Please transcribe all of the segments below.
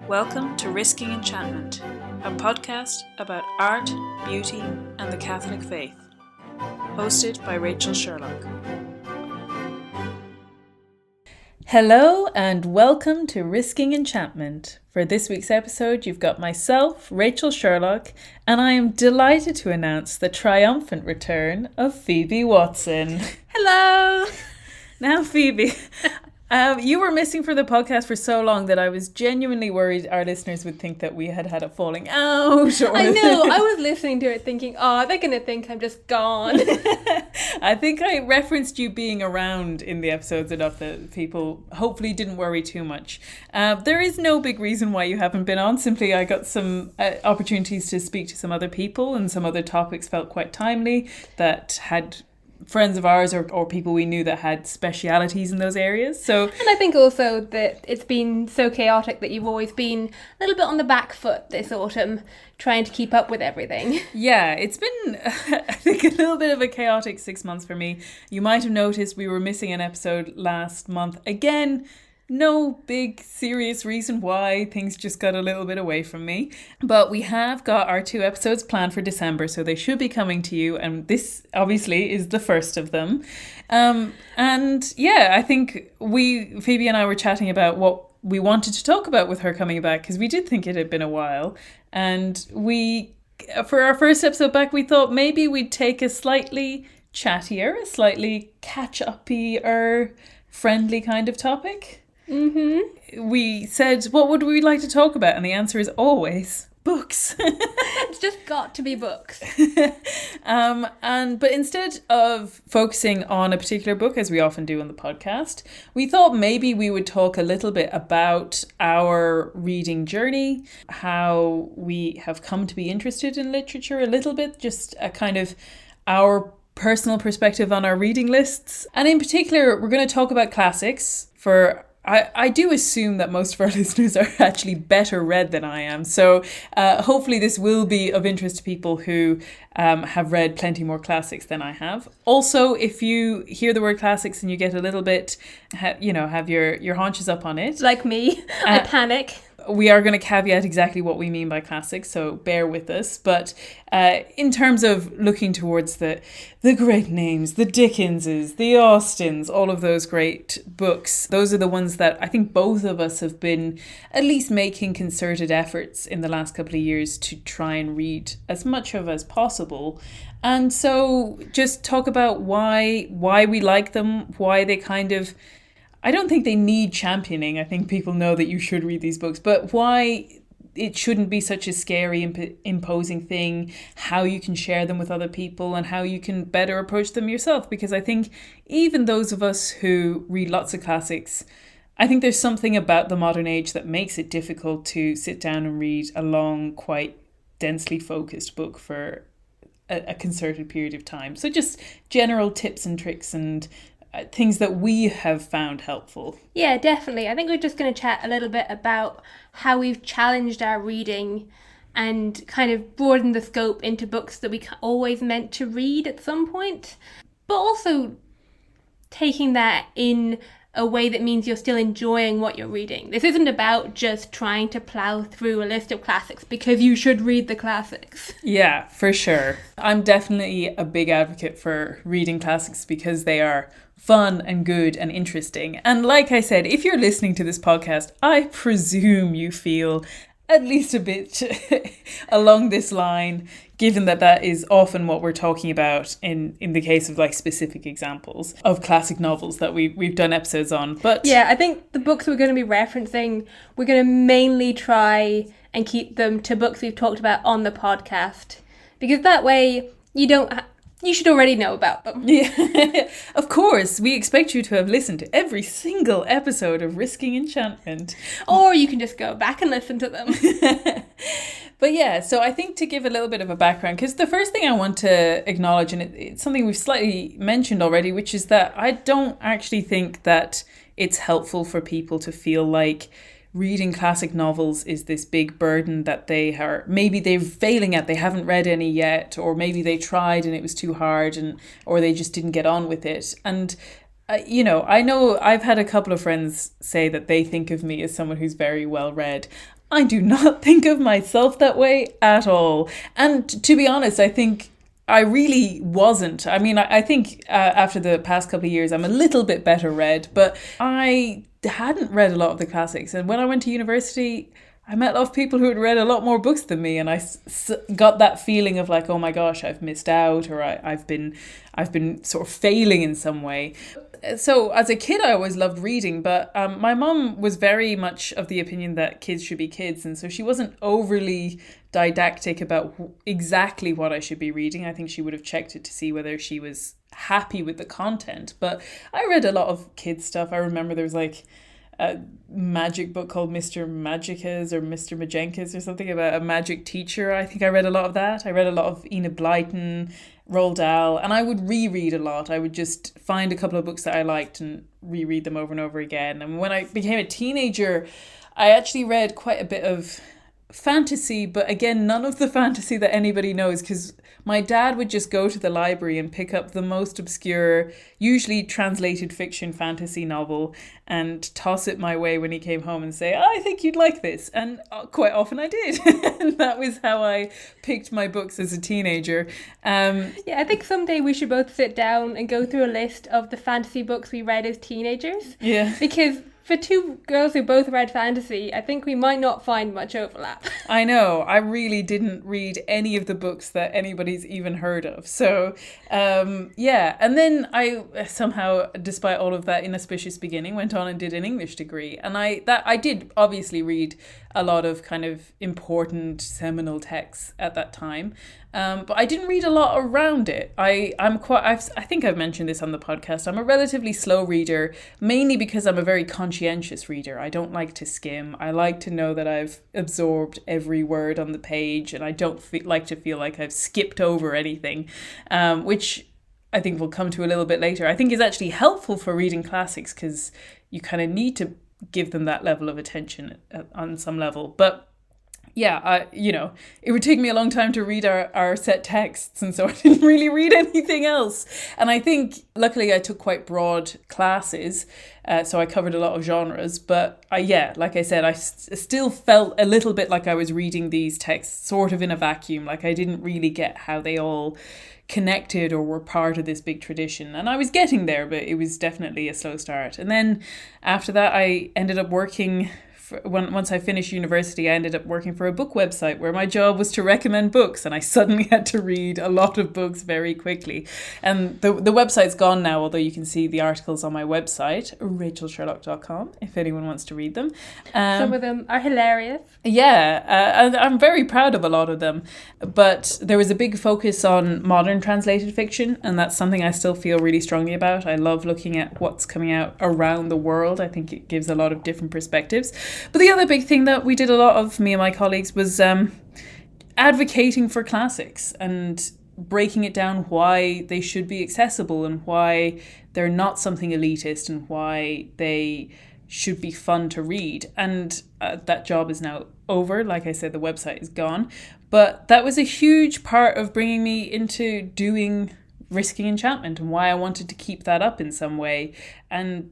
Welcome to Risking Enchantment, a podcast about art, beauty, and the Catholic faith. Hosted by Rachel Sherlock. Hello and welcome to Risking Enchantment. For this week's episode, you've got myself, Rachel Sherlock, and I am delighted to announce the triumphant return of Phoebe Watson. Hello! Now, Phoebe, you were missing for the podcast for so long that I was genuinely worried our listeners would think that we had had a falling out. I know, I was listening to it thinking, they're going to think I'm just gone. I think I referenced you being around in the episodes enough that people hopefully didn't worry too much. There is no big reason why you haven't been on. Simply I got some opportunities to speak to some other people, and some other topics felt quite timely that had friends of ours or people we knew that had specialities in those areas. And I think also that it's been so chaotic that you've always been a little bit on the back foot this autumn, trying to keep up with everything. Yeah, it's been, I think, a little bit of a chaotic 6 months for me. You might have noticed we were missing an episode last month. Again, no big serious reason why, things just got a little bit away from me. But we have got our 2 episodes planned for December, so they should be coming to you. And this obviously is the first of them. And yeah, I think Phoebe and I were chatting about what we wanted to talk about with her coming back, because we did think it had been a while. And for our first episode back, we thought maybe we'd take a slightly chattier, a slightly catch-uppy-er, friendly kind of topic. Mm-hmm. We said, what would we like to talk about? And the answer is always books. It's just got to be books. But instead of focusing on a particular book, as we often do on the podcast, we thought maybe we would talk a little bit about our reading journey, how we have come to be interested in literature a little bit, just a kind of our personal perspective on our reading lists. And in particular, we're going to talk about classics. I do assume that most of our listeners are actually better read than I am. So hopefully this will be of interest to people who have read plenty more classics than I have. Also, if you hear the word classics and you get a little bit, have your haunches up on it. Like me, I panic. We are going to caveat exactly what we mean by classics, so bear with us. But in terms of looking towards the great names, the Dickenses, the Austens, all of those great books, those are the ones that I think both of us have been at least making concerted efforts in the last couple of years to try and read as much of as possible. And so just talk about why we like them, why they kind of... I don't think they need championing. I think people know that you should read these books, but why it shouldn't be such a scary, imposing thing, how you can share them with other people and how you can better approach them yourself. Because I think even those of us who read lots of classics, I think there's something about the modern age that makes it difficult to sit down and read a long, quite densely focused book for a concerted period of time. So just general tips and tricks and things that we have found helpful. Yeah, definitely. I think we're just going to chat a little bit about how we've challenged our reading and kind of broadened the scope into books that we always meant to read at some point, but also taking that in a way that means you're still enjoying what you're reading. This isn't about just trying to plow through a list of classics because you should read the classics. Yeah, for sure. I'm definitely a big advocate for reading classics because they are fun and good and interesting. And like I said, if you're listening to this podcast, I presume you feel at least a bit along this line, given that is often what we're talking about in the case of like specific examples of classic novels that we've done episodes on. But yeah, I think the books we're going to be referencing, we're going to mainly try and keep them to books we've talked about on the podcast, because that way you should already know about them. Yeah, of course. We expect you to have listened to every single episode of Risking Enchantment. Or you can just go back and listen to them. But yeah, so I think to give a little bit of a background, because the first thing I want to acknowledge, and it's something we've slightly mentioned already, which is that I don't actually think that it's helpful for people to feel like reading classic novels is this big burden that maybe they're failing at, they haven't read any yet, or maybe they tried and it was too hard, or they just didn't get on with it. And I know I've had a couple of friends say that they think of me as someone who's very well read. I do not think of myself that way at all. And to be honest, I think I really wasn't. I mean, I think after the past couple of years, I'm a little bit better read, but I hadn't read a lot of the classics. And when I went to university, I met a lot of people who had read a lot more books than me, and I got that feeling of like, oh my gosh, I've missed out, or I've been sort of failing in some way. So as a kid, I always loved reading, but my mum was very much of the opinion that kids should be kids, and so she wasn't overly didactic about exactly what I should be reading. I think she would have checked it to see whether she was happy with the content, but I read a lot of kids stuff. I remember there was like a magic book called Mr. Magicus or Mr. Majenkas or something about a magic teacher. I think I read a lot of that. I read a lot of Enid Blyton, Roald Dahl, and I would reread a lot. I would just find a couple of books that I liked and reread them over and over again. And when I became a teenager, I actually read quite a bit of fantasy, but again, none of the fantasy that anybody knows, because my dad would just go to the library and pick up the most obscure, usually translated fiction fantasy novel and toss it my way when he came home and say, I think you'd like this. And quite often I did. And that was how I picked my books as a teenager. Yeah, I think someday we should both sit down and go through a list of the fantasy books we read as teenagers. Yeah. Because for two girls who both read fantasy, I think we might not find much overlap. I know. I really didn't read any of the books that anybody's even heard of. So, yeah. And then I somehow, despite all of that inauspicious beginning, went on and did an English degree. And I did obviously read a lot of kind of important seminal texts at that time. But I didn't read a lot around it. I think I've mentioned this on the podcast. I'm a relatively slow reader, mainly because I'm a very conscientious reader. I don't like to skim. I like to know that I've absorbed every word on the page, and I don't like to feel like I've skipped over anything, which I think we'll come to a little bit later. I think is actually helpful for reading classics because you kind of need to give them that level of attention on some level. But yeah, it would take me a long time to read our set texts, and so I didn't really read anything else. And I think, luckily, I took quite broad classes, so I covered a lot of genres. But like I said, I still felt a little bit like I was reading these texts sort of in a vacuum, like I didn't really get how they all connected or were part of this big tradition. And I was getting there, but it was definitely a slow start. And then after that, I ended up working once I finished university, I ended up working for a book website where my job was to recommend books, and I suddenly had to read a lot of books very quickly. And the website's gone now, although you can see the articles on my website, rachelsherlock.com, if anyone wants to read them. Some of them are hilarious. Yeah, and I'm very proud of a lot of them. But there was a big focus on modern translated fiction, and that's something I still feel really strongly about. I love looking at what's coming out around the world. I think it gives a lot of different perspectives. But the other big thing that we did a lot of, me and my colleagues, was advocating for classics and breaking it down why they should be accessible and why they're not something elitist and why they should be fun to read. And that job is now over. Like I said, the website is gone. But that was a huge part of bringing me into doing Risking Enchantment and why I wanted to keep that up in some way. And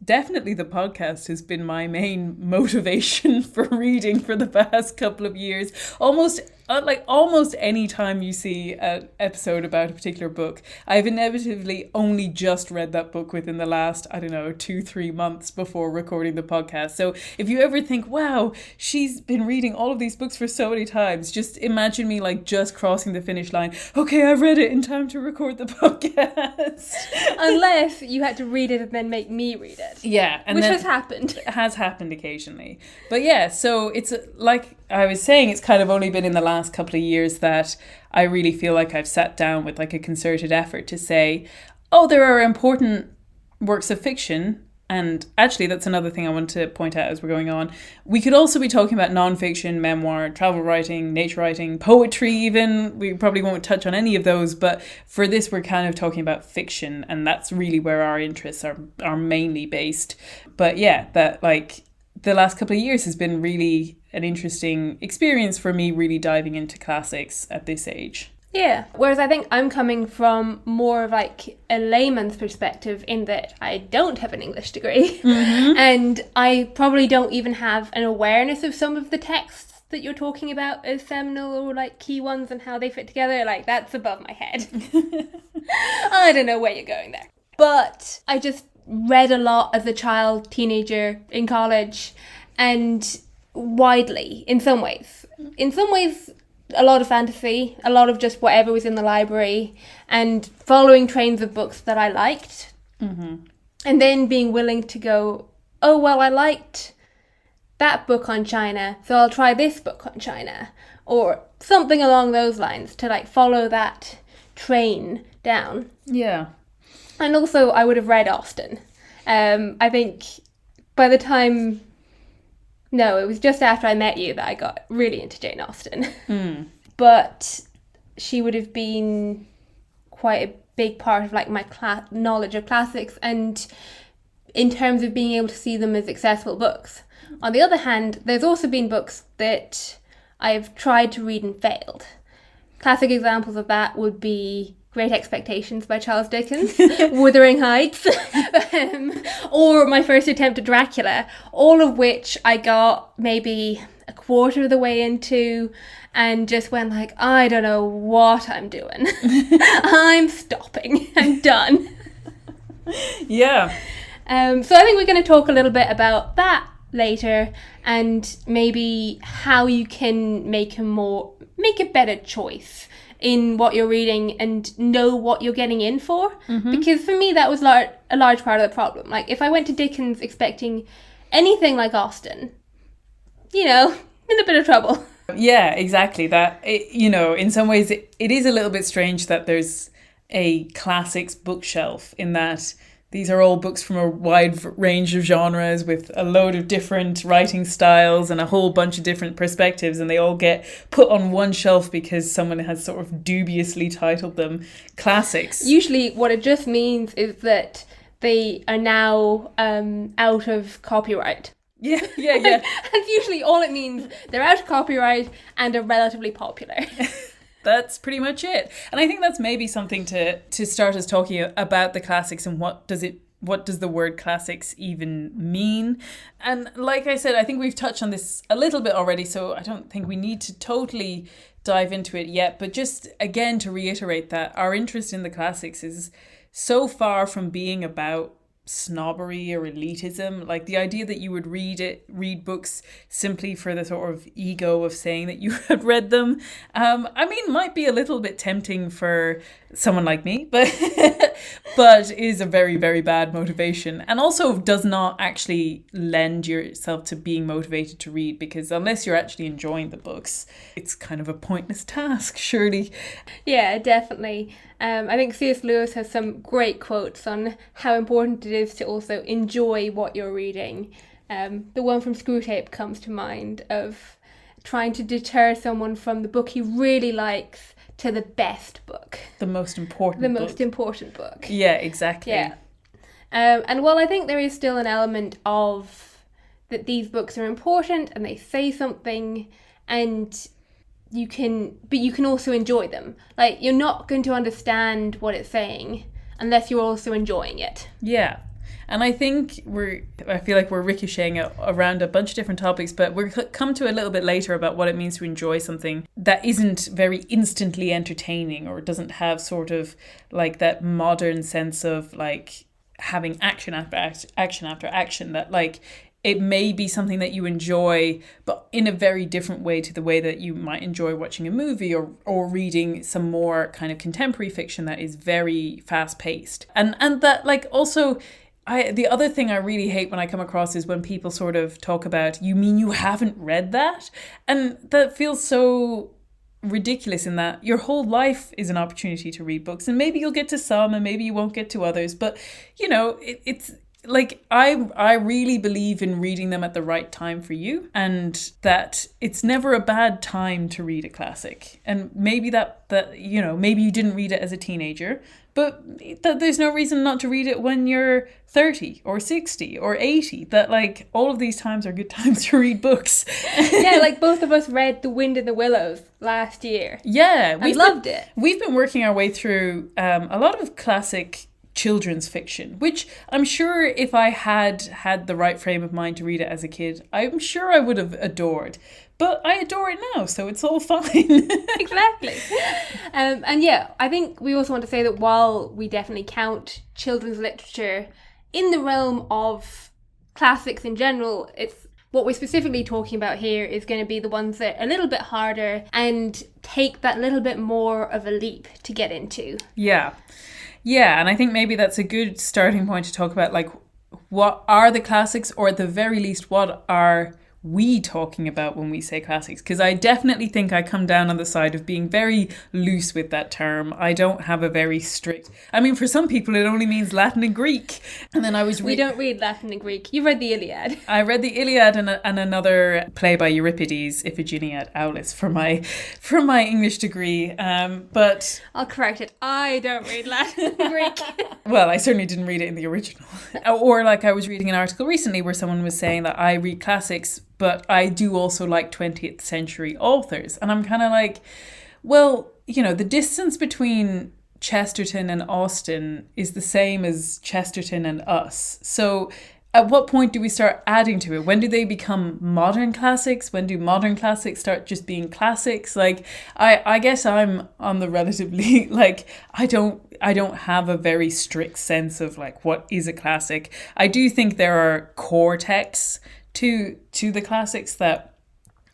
definitely the podcast has been my main motivation for reading for the past couple of years. Almost any time you see an episode about a particular book, I've inevitably only just read that book within the last, 2-3 months before recording the podcast. So if you ever think, wow, she's been reading all of these books for so many times, just imagine me like just crossing the finish line. Okay, I read it in time to record the podcast. Unless you had to read it and then make me read it. Yeah. Which has happened. It has happened occasionally. But yeah, so it's like I was saying, it's kind of only been in the last couple of years that I really feel like I've sat down with like a concerted effort to say, oh, there are important works of fiction. And actually, that's another thing I want to point out as we're going on. We could also be talking about nonfiction, memoir, travel writing, nature writing, poetry even. We probably won't touch on any of those. But for this, we're kind of talking about fiction. And that's really where our interests are mainly based. But yeah, that like the last couple of years has been really an interesting experience for me, really diving into classics at this age. Yeah. Whereas I think I'm coming from more of like a layman's perspective in that I don't have an English degree. And I probably don't even have an awareness of some of the texts that you're talking about as seminal or like key ones and how they fit together. Like, that's above my head. I don't know where you're going there. But I just read a lot as a child, teenager, in college, and widely in some ways. In some ways, a lot of fantasy, a lot of just whatever was in the library, and following trains of books that I liked. And then being willing to go, oh, well, I liked that book on China, so I'll try this book on China, or something along those lines, to like follow that train down. Yeah. And also, I would have read Austen. I think by the time... No, it was just after I met you that I got really into Jane Austen. But she would have been quite a big part of like my knowledge of classics, and in terms of being able to see them as accessible books. On the other hand, there's also been books that I've tried to read and failed. Classic examples of that would be Great Expectations by Charles Dickens, Wuthering Heights, or my first attempt at Dracula, all of which I got maybe a quarter of the way into and just went like, I don't know what I'm doing. I'm stopping. I'm done. Yeah. So I think we're going to talk a little bit about that later, and maybe how you can make a better choice in what you're reading and know what you're getting in for. Because for me, that was a large part of the problem. Like, if I went to Dickens expecting anything like Austen, in a bit of trouble. Yeah, exactly. That, in some ways, it is a little bit strange that there's a classics bookshelf, in that these are all books from a wide range of genres with a load of different writing styles and a whole bunch of different perspectives, and they all get put on one shelf because someone has sort of dubiously titled them classics. Usually what it just means is that they are now out of copyright. Yeah. And usually all it means, they're out of copyright and are relatively popular. That's pretty much it. And I think that's maybe something to start us talking about the classics, and what does the word classics even mean? And like I said, I think we've touched on this a little bit already, so I don't think we need to totally dive into it yet. But just again, to reiterate that our interest in the classics is so far from being about snobbery or elitism. Like, the idea that you would read books simply for the sort of ego of saying that you had read them, might be a little bit tempting for someone like me, but is a very, very bad motivation, and also does not actually lend yourself to being motivated to read, because unless you're actually enjoying the books, it's kind of a pointless task, surely. Yeah, definitely. I think C.S. Lewis has some great quotes on how important it is to also enjoy what you're reading. The one from Screwtape comes to mind, of trying to deter someone from the book he really likes to the best book. The most important book. Yeah, exactly. Yeah. And while I think there is still an element of that these books are important and they say something, and you can also enjoy them. Like, you're not going to understand what it's saying unless you're also enjoying it. Yeah. And I think I feel like we're ricocheting around a bunch of different topics, but we'll come to a little bit later about what it means to enjoy something that isn't very instantly entertaining, or doesn't have sort of like that modern sense of like having action after action after action, that like it may be something that you enjoy, but in a very different way to the way that you might enjoy watching a movie or reading some more kind of contemporary fiction that is very fast paced. And that like also, the other thing I really hate when I come across is when people sort of talk about, you mean you haven't read that? And that feels so ridiculous, in that your whole life is an opportunity to read books, and maybe you'll get to some and maybe you won't get to others, but it's like I really believe in reading them at the right time for you, and that it's never a bad time to read a classic. And maybe that maybe you didn't read it as a teenager, but that there's no reason not to read it when you're 30 or 60 or 80. That like all of these times are good times to read books. Yeah, like both of us read The Wind in the Willows last year. Yeah, we loved it. We've been working our way through a lot of classic children's fiction, which I'm sure if I had the right frame of mind to read it as a kid, I'm sure I would have adored. But I adore it now, so it's all fine. Exactly. And yeah, I think we also want to say that while we definitely count children's literature in the realm of classics in general, it's what we're specifically talking about here is going to be the ones that are a little bit harder and take that little bit more of a leap to get into. Yeah, and I think maybe that's a good starting point to talk about, like, what are the classics, or at the very least, what are we talking about when we say classics? Because I definitely think I come down on the side of being very loose with that term. I don't have a very strict... I mean, for some people, it only means Latin and Greek. And then we don't read Latin and Greek. You read the Iliad. I read the Iliad and another play by Euripides, Iphigenia at Aulis, for my English degree. But I'll correct it. I don't read Latin and Greek. Well, I certainly didn't read it in the original. Or like I was reading an article recently where someone was saying that I read classics, but I do also like 20th century authors. And I'm kind of like, well, the distance between Chesterton and Austen is the same as Chesterton and us. So at what point do we start adding to it? When do they become modern classics? When do modern classics start just being classics? Like, I guess I'm on the relatively, like, I don't have a very strict sense of like what is a classic. I do think there are core texts to the classics that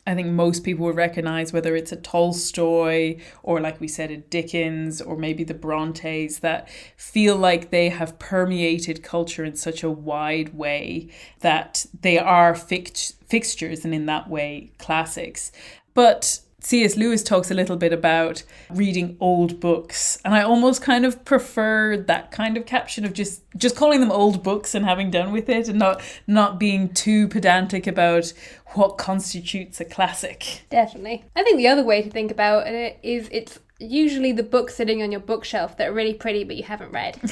I think most people would recognize, whether it's a Tolstoy or, like we said, a Dickens, or maybe the Brontes, that feel like they have permeated culture in such a wide way that they are fixtures, and in that way classics. But C.S. Lewis talks a little bit about reading old books, and I almost kind of prefer that kind of caption of just calling them old books and having done with it, and not being too pedantic about what constitutes a classic. Definitely. I think the other way to think about it is it's usually the books sitting on your bookshelf that are really pretty but you haven't read. Is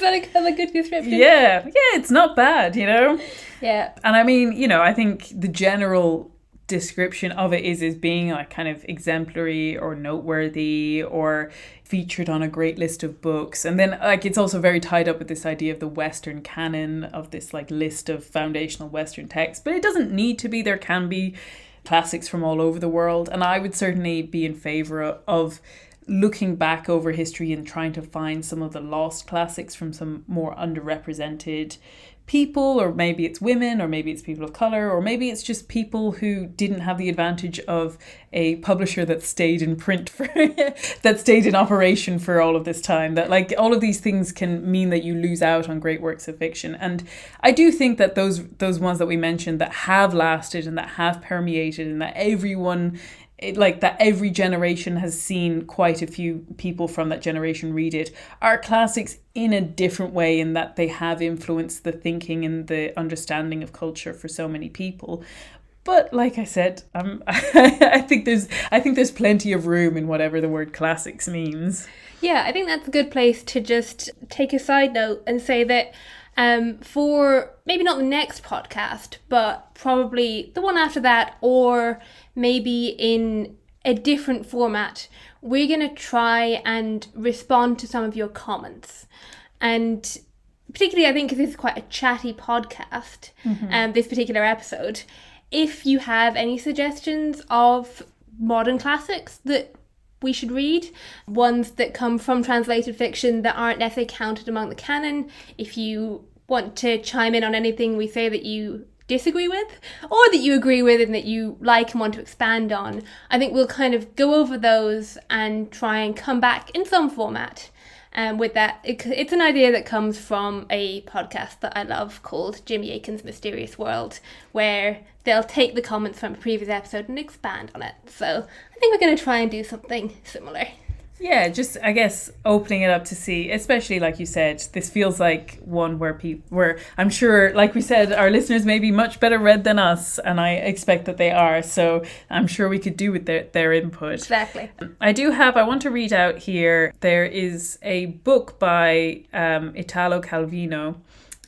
that a good description? Yeah, it's not bad, Yeah. And I mean, I think the general description of it is being like kind of exemplary or noteworthy or featured on a great list of books. And then like it's also very tied up with this idea of the Western canon, of this like list of foundational Western texts. But it doesn't need to be. There can be classics from all over the world, and I would certainly be in favour of looking back over history and trying to find some of the lost classics from some more underrepresented people, or maybe it's women, or maybe it's people of colour, or maybe it's just people who didn't have the advantage of a publisher that stayed in print for that stayed in operation for all of this time. That like all of these things can mean that you lose out on great works of fiction. And I do think that those ones that we mentioned that have lasted and that have permeated, and that every generation has seen quite a few people from that generation read it, are classics in a different way, in that they have influenced the thinking and the understanding of culture for so many people. But like I said, I think there's plenty of room in whatever the word classics means. Yeah, I think that's a good place to just take a side note and say that for maybe not the next podcast, but probably the one after that, or maybe in a different format, we're going to try and respond to some of your comments. And particularly, I think, because this is quite a chatty podcast, this particular episode, if you have any suggestions of modern classics that we should read, ones that come from translated fiction that aren't necessarily counted among the canon, if you want to chime in on anything we say that you disagree with, or that you agree with and that you like and want to expand on, I think we'll kind of go over those and try and come back in some format with that. It's an idea that comes from a podcast that I love called Jimmy Akin's Mysterious World, where they'll take the comments from a previous episode and expand on it. So I think we're going to try and do something similar. Yeah, just I guess opening it up to see, especially like you said, this feels like one where I'm sure, like we said, our listeners may be much better read than us, and I expect that they are. So I'm sure we could do with their input. Exactly. I want to read out here. There is a book by Italo Calvino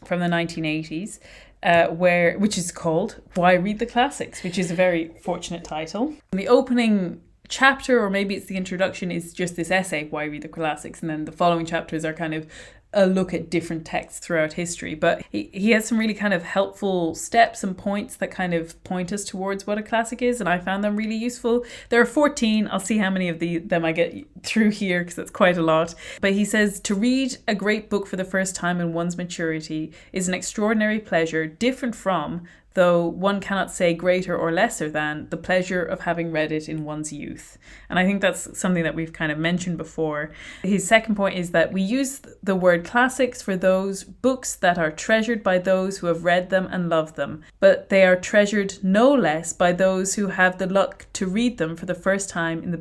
from the 1980s. Which is called Why Read the Classics, which is a very fortunate title. The opening chapter, or maybe it's the introduction, is just this essay, Why Read the Classics, and then the following chapters are kind of a look at different texts throughout history. But he has some really kind of helpful steps and points that kind of point us towards what a classic is, and I found them really useful. There are 14. I'll see how many of them I get through here, because it's quite a lot. But he says, to read a great book for the first time in one's maturity is an extraordinary pleasure, different from, though one cannot say greater or lesser than, the pleasure of having read it in one's youth. And I think that's something that we've kind of mentioned before. His second point is that we use the word classics for those books that are treasured by those who have read them and love them, but they are treasured no less by those who have the luck to read them for the first time in the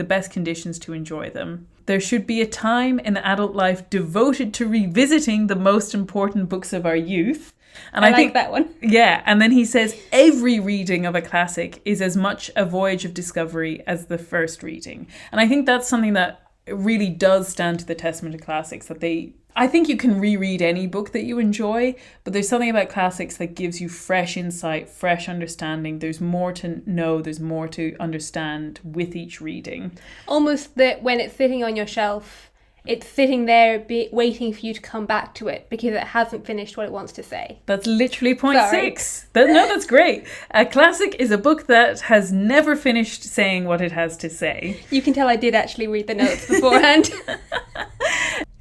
best conditions to enjoy them. There should be a time in adult life devoted to revisiting the most important books of our youth. And I think that one. Yeah. And then he says, every reading of a classic is as much a voyage of discovery as the first reading. And I think that's something that really does stand to the testament of classics, that I think you can reread any book that you enjoy, but there's something about classics that gives you fresh insight, fresh understanding. There's more to know, there's more to understand with each reading. Almost that when it's sitting on your shelf, it's sitting there waiting for you to come back to it because it hasn't finished what it wants to say. That's literally point 6. That's great. A classic is a book that has never finished saying what it has to say. You can tell I did actually read the notes beforehand.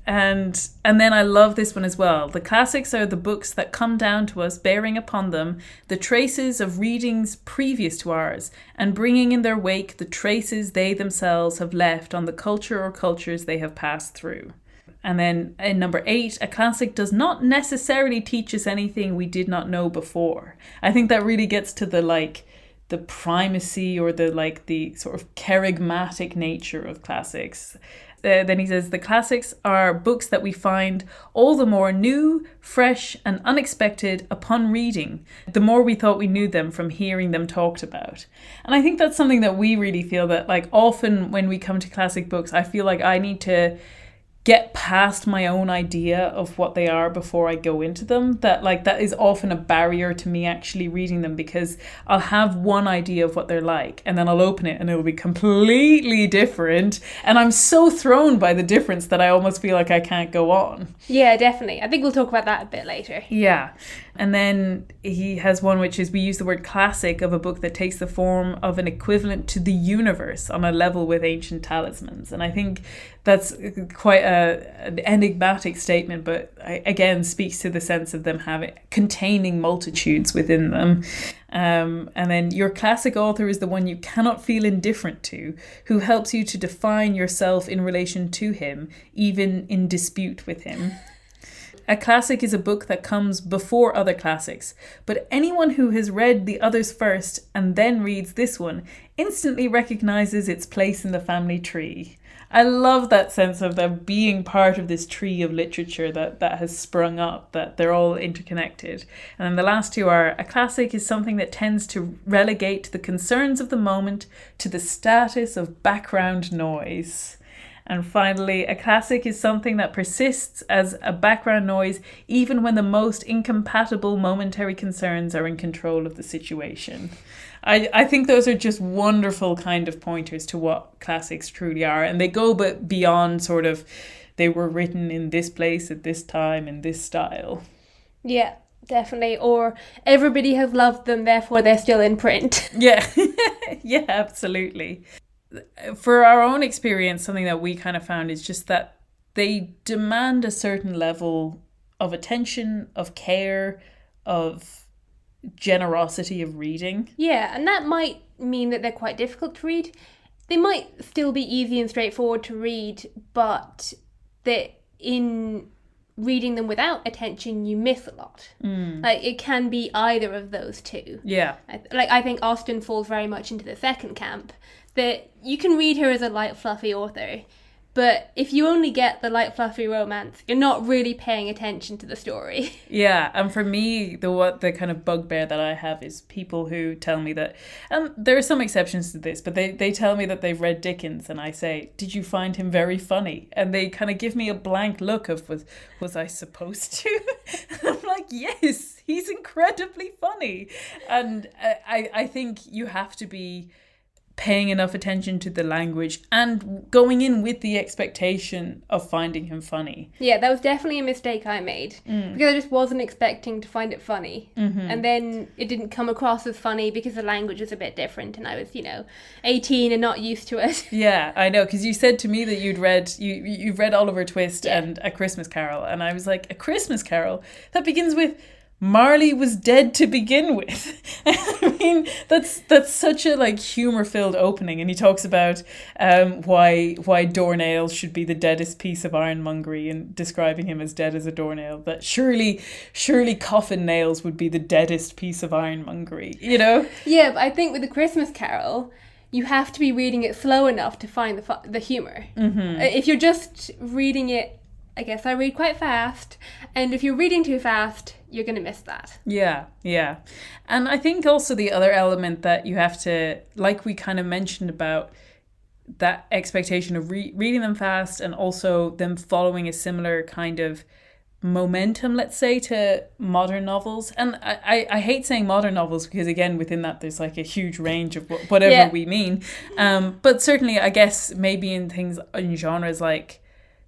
And then I love this one as well. The classics are the books that come down to us, bearing upon them the traces of readings previous to ours, and bringing in their wake the traces they themselves have left on the culture or cultures they have passed through. And then in number 8, a classic does not necessarily teach us anything we did not know before. I think that really gets to the primacy or the sort of charismatic nature of classics. Then he says, the classics are books that we find all the more new, fresh, and unexpected upon reading, the more we thought we knew them from hearing them talked about. And I think that's something that we really feel, that often when we come to classic books, I feel like I need to get past my own idea of what they are before I go into them. That is often a barrier to me actually reading them, because I'll have one idea of what they're like and then I'll open it and it'll be completely different, and I'm so thrown by the difference that I almost feel like I can't go on. Yeah, definitely. I think we'll talk about that a bit later. Yeah. And then he has one which is, we use the word classic of a book that takes the form of an equivalent to the universe on a level with ancient talismans. And I think that's quite an enigmatic statement, but again speaks to the sense of them containing multitudes within them. And then your classic author is the one you cannot feel indifferent to, who helps you to define yourself in relation to him, even in dispute with him. A classic is a book that comes before other classics, but anyone who has read the others first and then reads this one instantly recognizes its place in the family tree. I love that sense of them being part of this tree of literature that has sprung up, that they're all interconnected. And then the last two are, a classic is something that tends to relegate the concerns of the moment to the status of background noise. And finally, a classic is something that persists as a background noise even when the most incompatible momentary concerns are in control of the situation. I think those are just wonderful kind of pointers to what classics truly are. And they go but beyond sort of, they were written in this place at this time in this style. Yeah, definitely. Or everybody has loved them, therefore they're still in print. Yeah, yeah, absolutely. For our own experience, something that we kind of found is just that they demand a certain level of attention, of care, of generosity of reading. Yeah, and that might mean that they're quite difficult to read. They might still be easy and straightforward to read, but that in reading them without attention, you miss a lot. Like, it can be either of those two. Yeah. I think Austen falls very much into the second camp, that you can read her as a light, fluffy author, but if you only get the light, fluffy romance, you're not really paying attention to the story. Yeah, and for me, the kind of bugbear that I have is people who tell me that, and there are some exceptions to this, but they tell me that they've read Dickens, and I say, did you find him very funny? And they kind of give me a blank look of, was I supposed to? I'm like, yes, he's incredibly funny. And I think you have to be paying enough attention to the language and going in with the expectation of finding him funny. Yeah, that was definitely a mistake I made, because I just wasn't expecting to find it funny. And then it didn't come across as funny because the language was a bit different and I was, 18 and not used to it. Yeah, I know, because you said to me that you'd read Oliver Twist and A Christmas Carol, and I was like, A Christmas Carol? That begins with Marley was dead to begin with. I mean, that's such a humor-filled opening, and he talks about why doornails should be the deadest piece of ironmongery, and describing him as dead as a doornail. That surely coffin nails would be the deadest piece of ironmongery. Yeah, but I think with The Christmas Carol, you have to be reading it slow enough to find the humor. If you're just reading it, I guess I read quite fast, and if you're reading too fast, you're going to miss that. Yeah. And I think also the other element that you have to, like we kind of mentioned about that expectation of reading them fast, and also them following a similar kind of momentum, let's say, to modern novels. And I hate saying modern novels because, again, within that there's like a huge range of whatever we mean. But certainly, I guess, maybe in genres like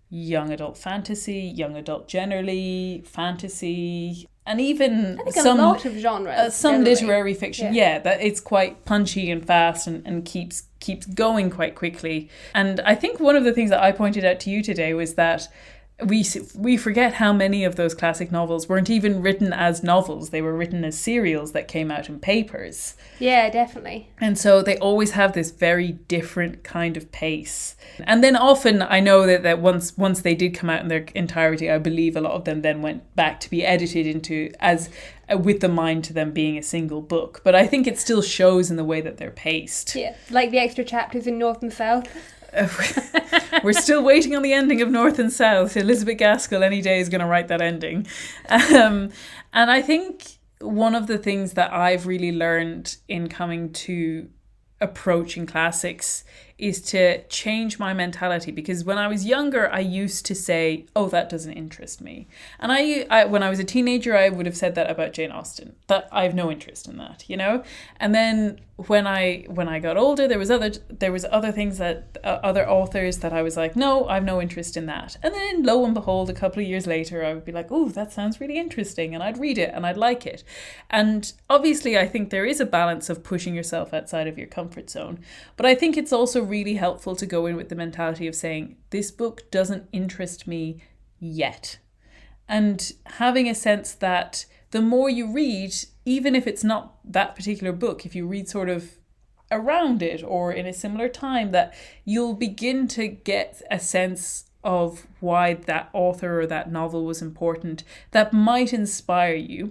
young adult fantasy, young adult generally, fantasy, and even I think a lot of genres. Some literary fiction, that it's quite punchy and fast and keeps going quite quickly. And I think one of the things that I pointed out to you today was that we forget how many of those classic novels weren't even written as novels. They were written as serials that came out in papers. Yeah, definitely. And so they always have this very different kind of pace. And then often I know that once they did come out in their entirety, I believe a lot of them then went back to be edited into as with the mind to them being a single book. But I think it still shows in the way that they're paced. Yeah, like the extra chapters in North and South. We're still waiting on the ending of North and South. Elizabeth Gaskell any day is going to write that ending. And I think one of the things that I've really learned in coming to approaching classics is to change my mentality, because when I was younger I used to say, oh, that doesn't interest me, and I when I was a teenager I would have said that about Jane Austen, that I have no interest in that, and then when I got older there was other things that other authors that I was like, no, I have no interest in that, and then lo and behold a couple of years later I would be like, oh, that sounds really interesting, and I'd read it and I'd like it. And obviously I think there is a balance of pushing yourself outside of your comfort zone, but I think it's also really helpful to go in with the mentality of saying, this book doesn't interest me yet, and having a sense that the more you read, even if it's not that particular book, if you read sort of around it or in a similar time, that you'll begin to get a sense of why that author or that novel was important, that might inspire you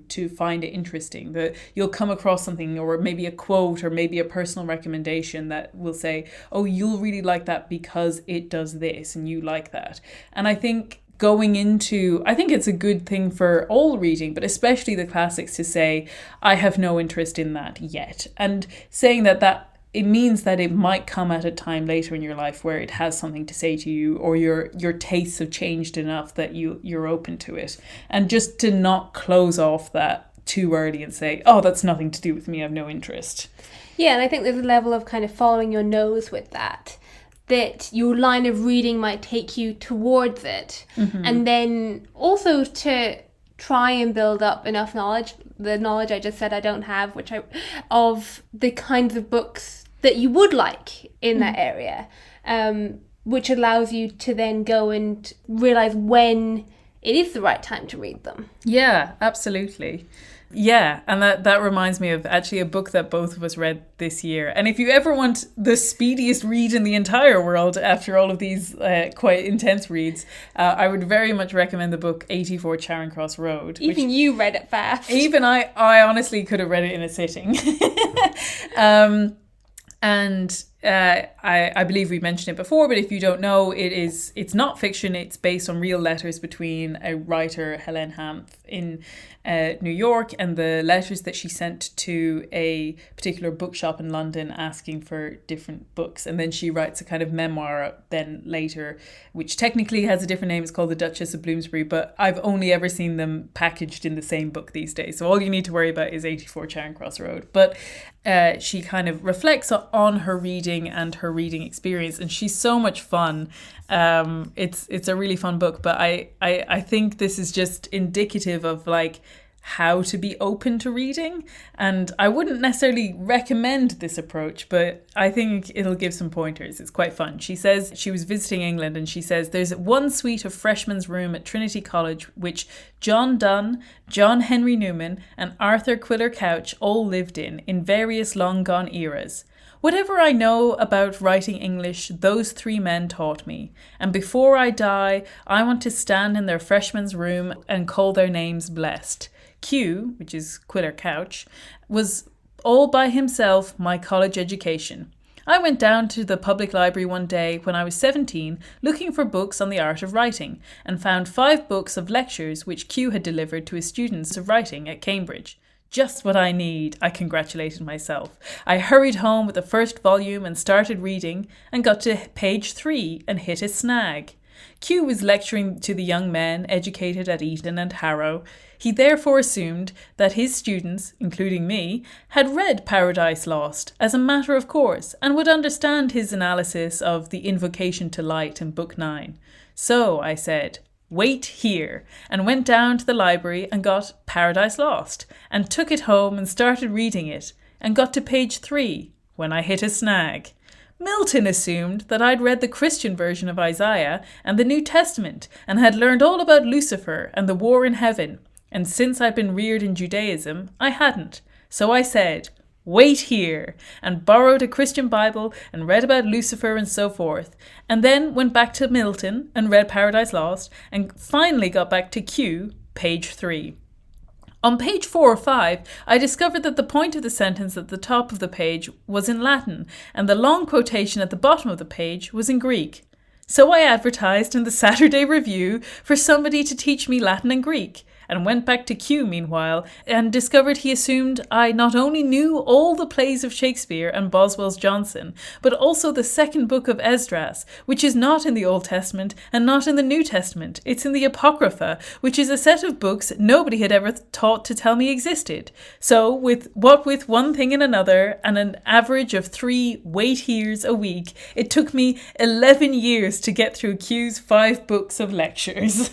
to find it interesting, that you'll come across something, or maybe a quote or maybe a personal recommendation that will say, oh, you'll really like that because it does this and you like that. And I think it's a good thing for all reading, but especially the classics, to say, I have no interest in that yet. And saying that it means that it might come at a time later in your life where it has something to say to you, or your tastes have changed enough that you're open to it. And just to not close off that too early and say, oh, that's nothing to do with me, I have no interest. Yeah, and I think there's a level of kind of following your nose with that your line of reading might take you towards it. And then also to try and build up enough knowledge, the knowledge I just said I don't have, of the kinds of books that you would like in that area, which allows you to then go and realize when it is the right time to read them. Yeah, absolutely. Yeah, and that reminds me of actually a book that both of us read this year. And if you ever want the speediest read in the entire world after all of these quite intense reads, I would very much recommend the book 84 Charing Cross Road. Even you read it fast. Even I honestly could have read it in a sitting. And I believe we mentioned it before, but if you don't know, it's not fiction. It's based on real letters between a writer, Helene Hanff, in New York, and the letters that she sent to a particular bookshop in London asking for different books. And then she writes a kind of memoir then later, which technically has a different name. It's called The Duchess of Bloomsbury, but I've only ever seen them packaged in the same book these days. So all you need to worry about is 84 Charing Cross Road. But she kind of reflects on her reading and her reading experience, and she's so much fun. It's a really fun book, but I think this is just indicative of like how to be open to reading, and I wouldn't necessarily recommend this approach, but I think it'll give some pointers. It's quite fun. She says she was visiting England, and she says there's one suite of freshman's room at Trinity College which John Donne, John Henry Newman and Arthur Quiller Couch all lived in various long gone eras. Whatever I know about writing English, those three men taught me, and before I die, I want to stand in their freshman's room and call their names blessed. Q, which is Quiller Couch, was all by himself my college education. I went down to the public library one day when I was 17 looking for books on the art of writing, and found 5 books of lectures which Q had delivered to his students of writing at Cambridge. Just what I need, I congratulated myself. I hurried home with the first volume and started reading, and got to page 3 and hit a snag. Q was lecturing to the young men educated at Eton and Harrow. He therefore assumed that his students, including me, had read Paradise Lost as a matter of course, and would understand his analysis of the invocation to light in Book 9. So I said, wait here, and went down to the library and got Paradise Lost, and took it home and started reading it, and got to page 3, when I hit a snag. Milton assumed that I'd read the Christian version of Isaiah and the New Testament, and had learned all about Lucifer and the war in heaven, and since I'd been reared in Judaism, I hadn't. So I said, wait here, and borrowed a Christian Bible and read about Lucifer and so forth, and then went back to Milton and read Paradise Lost, and finally got back to Q, page 3. On page 4 or 5, I discovered that the point of the sentence at the top of the page was in Latin, and the long quotation at the bottom of the page was in Greek. So I advertised in the Saturday Review for somebody to teach me Latin and Greek, and went back to Q meanwhile, and discovered he assumed I not only knew all the plays of Shakespeare and Boswell's Johnson, but also the second book of Esdras, which is not in the Old Testament and not in the New Testament. It's in the Apocrypha, which is a set of books nobody had ever taught to tell me existed. So, with one thing and another, and an average of 3 wait heres a week, it took me 11 years to get through Q's 5 books of lectures.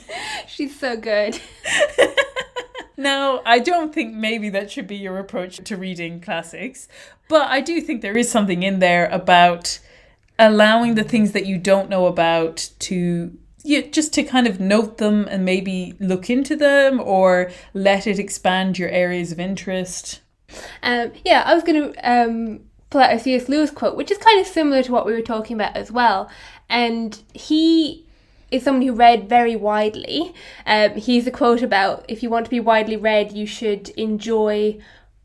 She's so good. Now, I don't think maybe that should be your approach to reading classics, but I do think there is something in there about allowing the things that you don't know about to just to kind of note them and maybe look into them, or let it expand your areas of interest. I was going to pull out a C.S. Lewis quote, which is kind of similar to what we were talking about as well. And he is someone who read very widely. He's a quote about, if you want to be widely read, you should be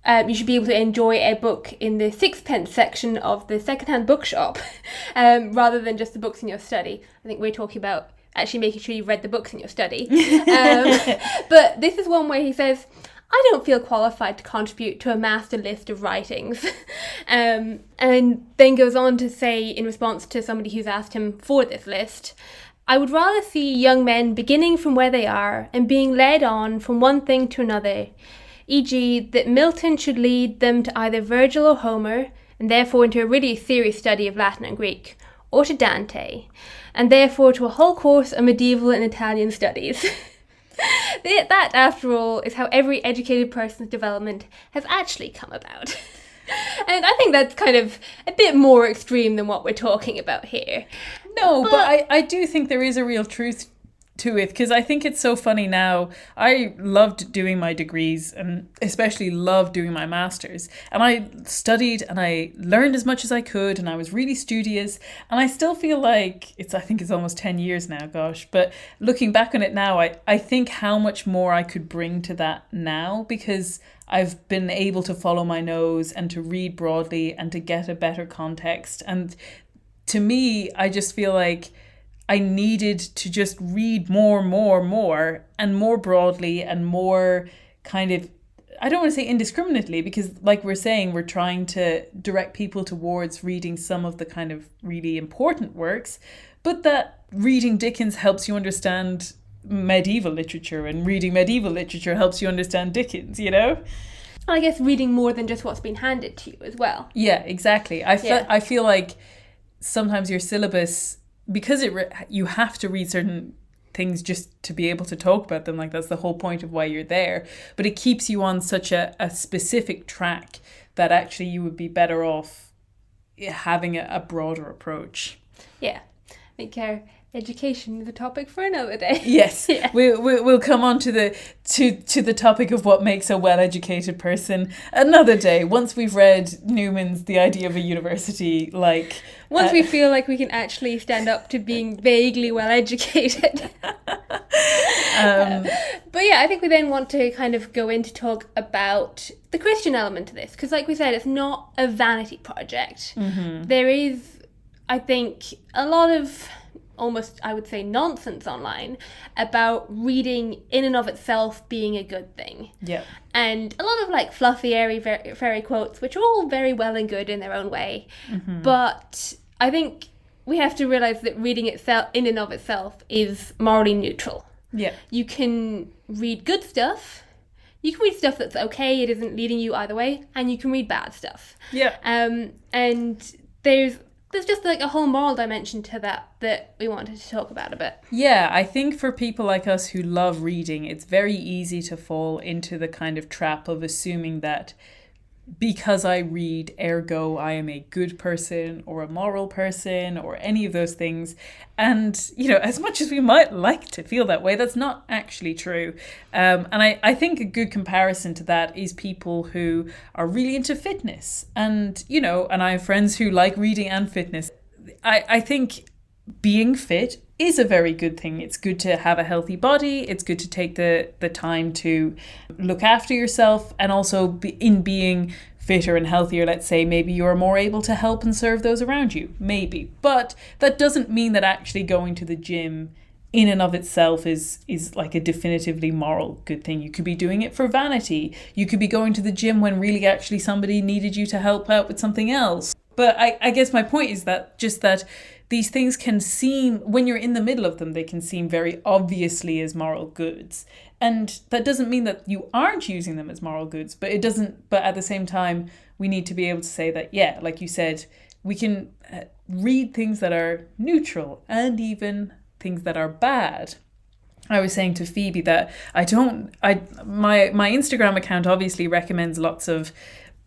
able to enjoy a book in the sixpence section of the secondhand bookshop, rather than just the books in your study. I think we're talking about actually making sure you've read the books in your study. But this is one where he says, I don't feel qualified to contribute to a master list of writings. And then goes on to say, in response to somebody who's asked him for this list, I would rather see young men beginning from where they are and being led on from one thing to another, e.g. that Milton should lead them to either Virgil or Homer, and therefore into a really serious study of Latin and Greek, or to Dante, and therefore to a whole course of medieval and Italian studies. That, after all, is how every educated person's development has actually come about. And I think that's kind of a bit more extreme than what we're talking about here. No, but I do think there is a real truth to it, because I think it's so funny now. I loved doing my degrees and especially loved doing my masters, and I studied and I learned as much as I could and I was really studious, and I still feel like I think it's almost 10 years now, gosh, but looking back on it now, I think how much more I could bring to that now, because I've been able to follow my nose and to read broadly and to get a better context. And to me, I just feel like I needed to just read more and more broadly and more kind of, I don't want to say indiscriminately, because like we're saying, we're trying to direct people towards reading some of the kind of really important works, but that reading Dickens helps you understand medieval literature, and reading medieval literature helps you understand Dickens, you know? I guess reading more than just what's been handed to you as well. Yeah, exactly. I feel like sometimes your syllabus, because you have to read certain things just to be able to talk about them, like that's the whole point of why you're there, but it keeps you on such a specific track that actually you would be better off having a broader approach. Yeah, I think our education is a topic for another day. Yes, yeah. We'll come on to the topic of what makes a well-educated person another day, once we've read Newman's The Idea of a University, like once we feel like we can actually stand up to being vaguely well-educated. But yeah, I think we then want to kind of go in to talk about the Christian element to this, because like we said, it's not a vanity project. Mm-hmm. There is, I think, a lot of almost, I would say, nonsense online about reading in and of itself being a good thing. Yeah. And a lot of like fluffy, airy, fairy quotes, which are all very well and good in their own way. Mm-hmm. But I think we have to realise that reading itself in and of itself is morally neutral. Yeah. You can read good stuff. You can read stuff that's okay, it isn't leading you either way, and you can read bad stuff. Yeah. And there's just like a whole moral dimension to that we wanted to talk about a bit. Yeah, I think for people like us who love reading, it's very easy to fall into the kind of trap of assuming that because I read, ergo I am a good person or a moral person or any of those things. And, you know, as much as we might like to feel that way, that's not actually true. And I think a good comparison to that is people who are really into fitness. And, you know, and I have friends who like reading and fitness. I think being fit is a very good thing. It's good to have a healthy body. It's good to take the time to look after yourself, and also in being fitter and healthier, let's say, maybe you're more able to help and serve those around you, maybe. But that doesn't mean that actually going to the gym in and of itself is like a definitively moral good thing. You could be doing it for vanity. You could be going to the gym when really actually somebody needed you to help out with something else. But I guess my point is that these things can seem, when you're in the middle of them, they can seem very obviously as moral goods. And that doesn't mean that you aren't using them as moral goods, but at the same time, we need to be able to say that, yeah, like you said, we can read things that are neutral and even things that are bad. I was saying to Phoebe that my Instagram account obviously recommends lots of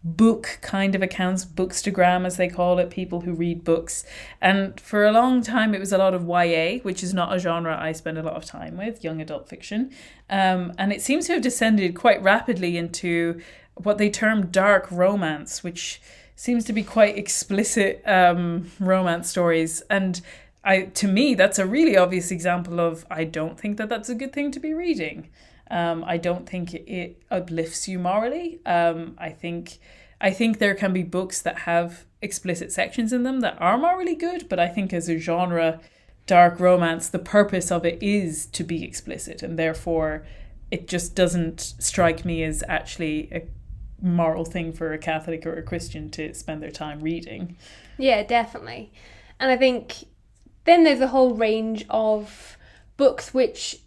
book kind of accounts, bookstagram as they call it, people who read books. And for a long time it was a lot of YA, which is not a genre I spend a lot of time with, young adult fiction. And it seems to have descended quite rapidly into what they term dark romance, which seems to be quite explicit romance stories. And to me, that's a really obvious example of, I don't think that that's a good thing to be reading. I don't think it uplifts you morally. I think there can be books that have explicit sections in them that are morally good, but I think as a genre, dark romance, the purpose of it is to be explicit, and therefore it just doesn't strike me as actually a moral thing for a Catholic or a Christian to spend their time reading. Yeah, definitely. And I think then there's a whole range of books which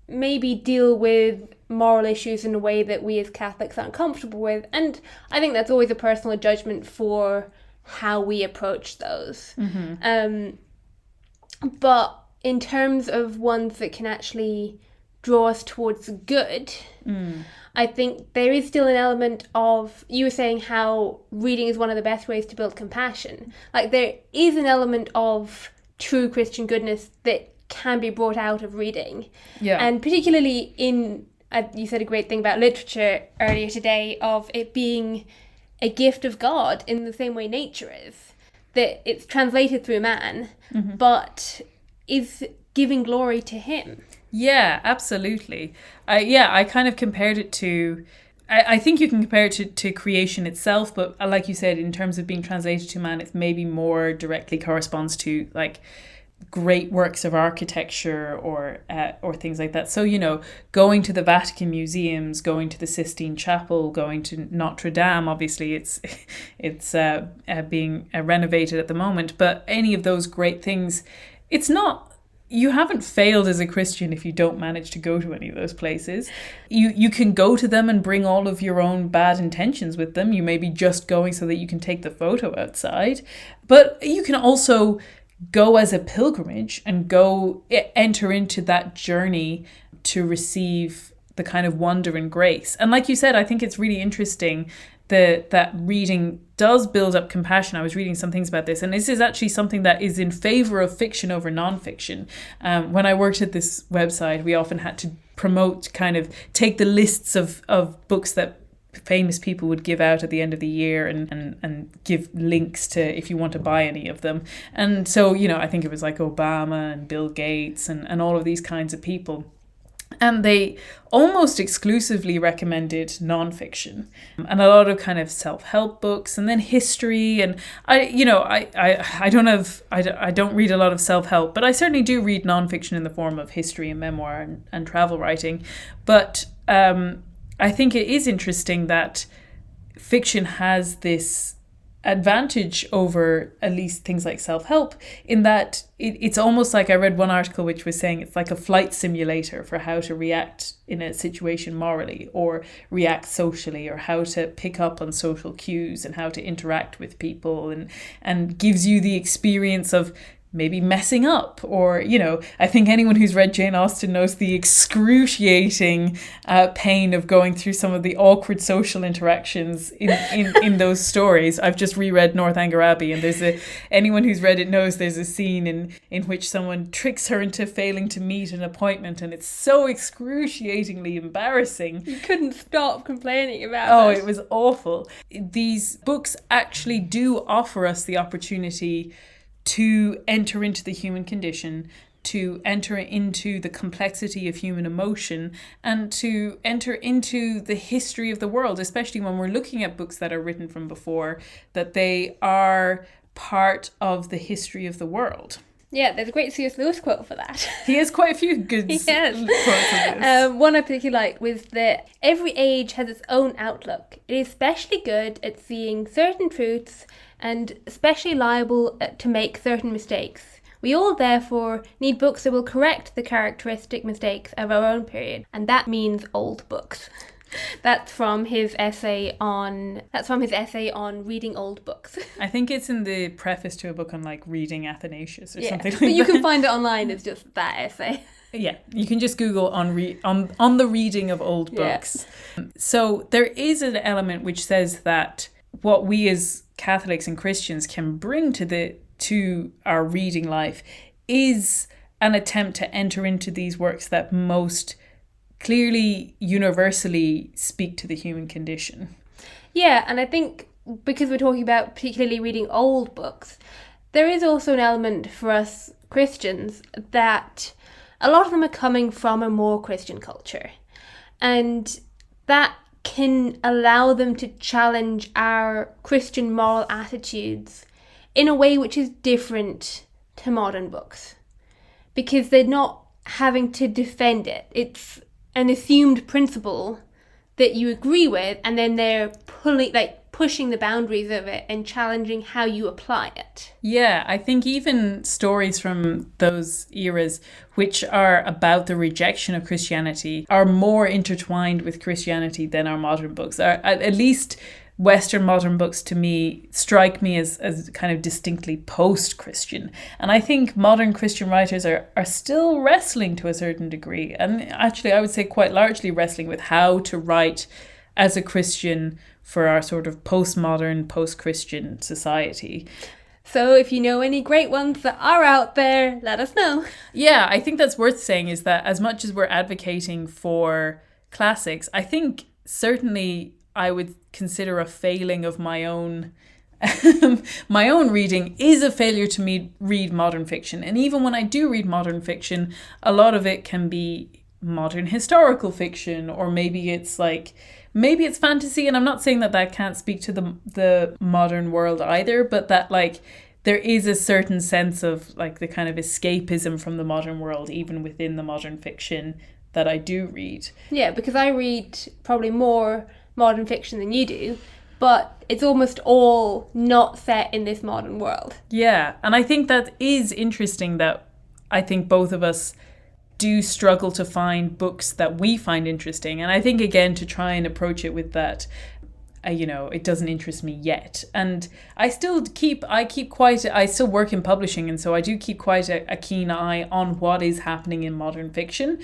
maybe deal with moral issues in a way that we as Catholics aren't comfortable with. And I think that's always a personal judgment for how we approach those. Mm-hmm. But in terms of ones that can actually draw us towards good, I think there is still an element of, you were saying how reading is one of the best ways to build compassion. Like, there is an element of true Christian goodness that can be brought out of reading. Yeah. And particularly in, you said a great thing about literature earlier today, of it being a gift of God in the same way nature is. That it's translated through man, but is giving glory to him. Yeah, absolutely. I kind of compared it to... I think you can compare it to creation itself, but like you said, in terms of being translated to man, it maybe more directly corresponds to like great works of architecture or things like that. So, you know, going to the Vatican museums, going to the Sistine Chapel, going to Notre Dame, obviously it's being renovated at the moment, but any of those great things, it's not... You haven't failed as a Christian if you don't manage to go to any of those places. You can go to them and bring all of your own bad intentions with them. You may be just going so that you can take the photo outside. But you can also go as a pilgrimage and go enter into that journey to receive the kind of wonder and grace. And like you said, I think it's really interesting that reading does build up compassion. I was reading some things about this, and this is actually something that is in favor of fiction over nonfiction. When I worked at this website, we often had to promote, kind of take the lists of books that famous people would give out at the end of the year and give links to if you want to buy any of them. And so, you know, I think it was like Obama and Bill Gates and all of these kinds of people. And they almost exclusively recommended nonfiction and a lot of kind of self-help books and then history. And I don't read a lot of self-help, but I certainly do read nonfiction in the form of history and memoir and travel writing. But I think it is interesting that fiction has this advantage over at least things like self-help in that it's almost like, I read one article which was saying it's like a flight simulator for how to react in a situation morally or react socially, or how to pick up on social cues and how to interact with people, and gives you the experience of maybe messing up. Or, you know, I think anyone who's read Jane Austen knows the excruciating pain of going through some of the awkward social interactions in those stories. I've just reread Northanger Abbey, and anyone who's read it knows there's a scene in which someone tricks her into failing to meet an appointment, and it's so excruciatingly embarrassing. You couldn't stop complaining about it. It was awful. These books actually do offer us the opportunity to enter into the human condition, to enter into the complexity of human emotion, and to enter into the history of the world, especially when we're looking at books that are written from before, that they are part of the history of the world. Yeah, there's a great C.S. Lewis quote for that. He has quite a few good quotes of this. One I particularly like was that every age has its own outlook. It is especially good at seeing certain truths and especially liable to make certain mistakes. We all, therefore, need books that will correct the characteristic mistakes of our own period, and that means old books. That's from his essay on reading old books. I think it's in the preface to a book on like reading Athanasius or something like that. But you can find it online. It's just that essay. Yeah, you can just Google on the reading of old books. Yeah. So there is an element which says that what we as Catholics and Christians can bring to our reading life is an attempt to enter into these works that most clearly universally speak to the human condition. Yeah, and I think because we're talking about particularly reading old books, there is also an element for us Christians that a lot of them are coming from a more Christian culture, and that can allow them to challenge our Christian moral attitudes in a way which is different to modern books, because they're not having to defend it. It's an assumed principle that you agree with, and then they're pushing the boundaries of it and challenging how you apply it. Yeah, I think even stories from those eras which are about the rejection of Christianity are more intertwined with Christianity than our modern books. At least Western modern books to me strike me as kind of distinctly post-Christian. And I think modern Christian writers are still wrestling to a certain degree. And actually, I would say quite largely wrestling with how to write as a Christian for our sort of postmodern, post-Christian society. So if you know any great ones that are out there, let us know. Yeah, I think that's worth saying is that as much as we're advocating for classics, I think certainly I would consider a failing of my own my own reading is a failure to me read modern fiction. And even when I do read modern fiction, a lot of it can be modern historical fiction, or maybe it's fantasy. And I'm not saying that that can't speak to the modern world either, but that like there is a certain sense of like the kind of escapism from the modern world, even within the modern fiction that I do read. Yeah, because I read probably more modern fiction than you do, but it's almost all not set in this modern world. Yeah, and I think that is interesting that I think both of us do struggle to find books that we find interesting. And I think, again, to try and approach it with that, it doesn't interest me yet. And I still work in publishing, and so I do keep quite a keen eye on what is happening in modern fiction.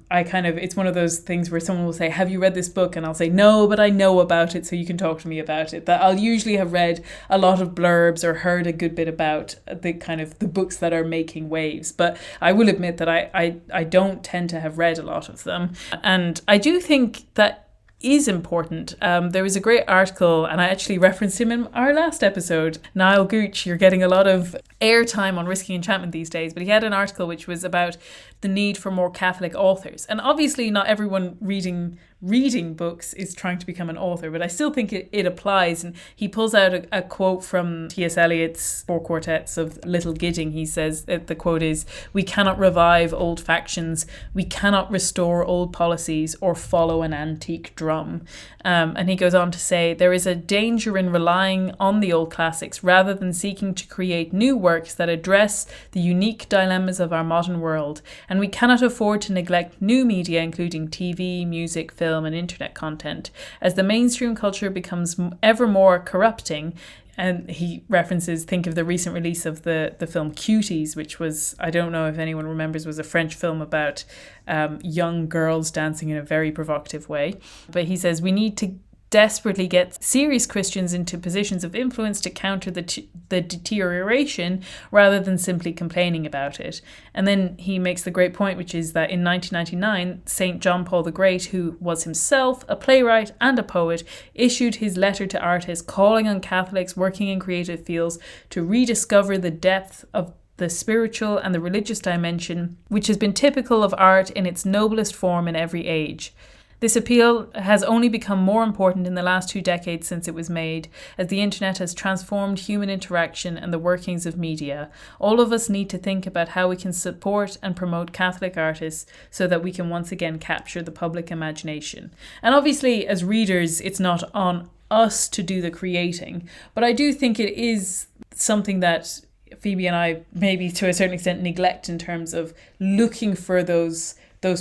It's one of those things where someone will say, have you read this book? And I'll say, no, but I know about it, so you can talk to me about it. That I'll usually have read a lot of blurbs or heard a good bit about the books that are making waves. But I will admit that I don't tend to have read a lot of them. And I do think that is important. There was a great article, and I actually referenced him in our last episode. Niall Gooch, you're getting a lot of airtime on Risky Enchantment these days, but he had an article which was about the need for more Catholic authors. And obviously not everyone reading books is trying to become an author, but I still think it applies. And he pulls out a quote from T.S. Eliot's Four Quartets of Little Gidding. He says, the quote is, "We cannot revive old factions, we cannot restore old policies or follow an antique drum." And he goes on to say, "There is a danger in relying on the old classics rather than seeking to create new works that address the unique dilemmas of our modern world. And we cannot afford to neglect new media, including TV, music, film, and internet content, as the mainstream culture becomes ever more corrupting." And he references, think of the recent release of the film Cuties, which was, I don't know if anyone remembers, was a French film about young girls dancing in a very provocative way. But he says, we need to desperately get serious Christians into positions of influence to counter the deterioration rather than simply complaining about it. And then he makes the great point, which is that in 1999, St. John Paul the Great, who was himself a playwright and a poet, issued his letter to artists calling on Catholics working in creative fields to rediscover the depth of the spiritual and the religious dimension, which has been typical of art in its noblest form in every age. This appeal has only become more important in the last 2 decades since it was made, as the internet has transformed human interaction and the workings of media. All of us need to think about how we can support and promote Catholic artists so that we can once again capture the public imagination. And obviously, as readers, it's not on us to do the creating, but I do think it is something that Phoebe and I maybe to a certain extent neglect in terms of looking for those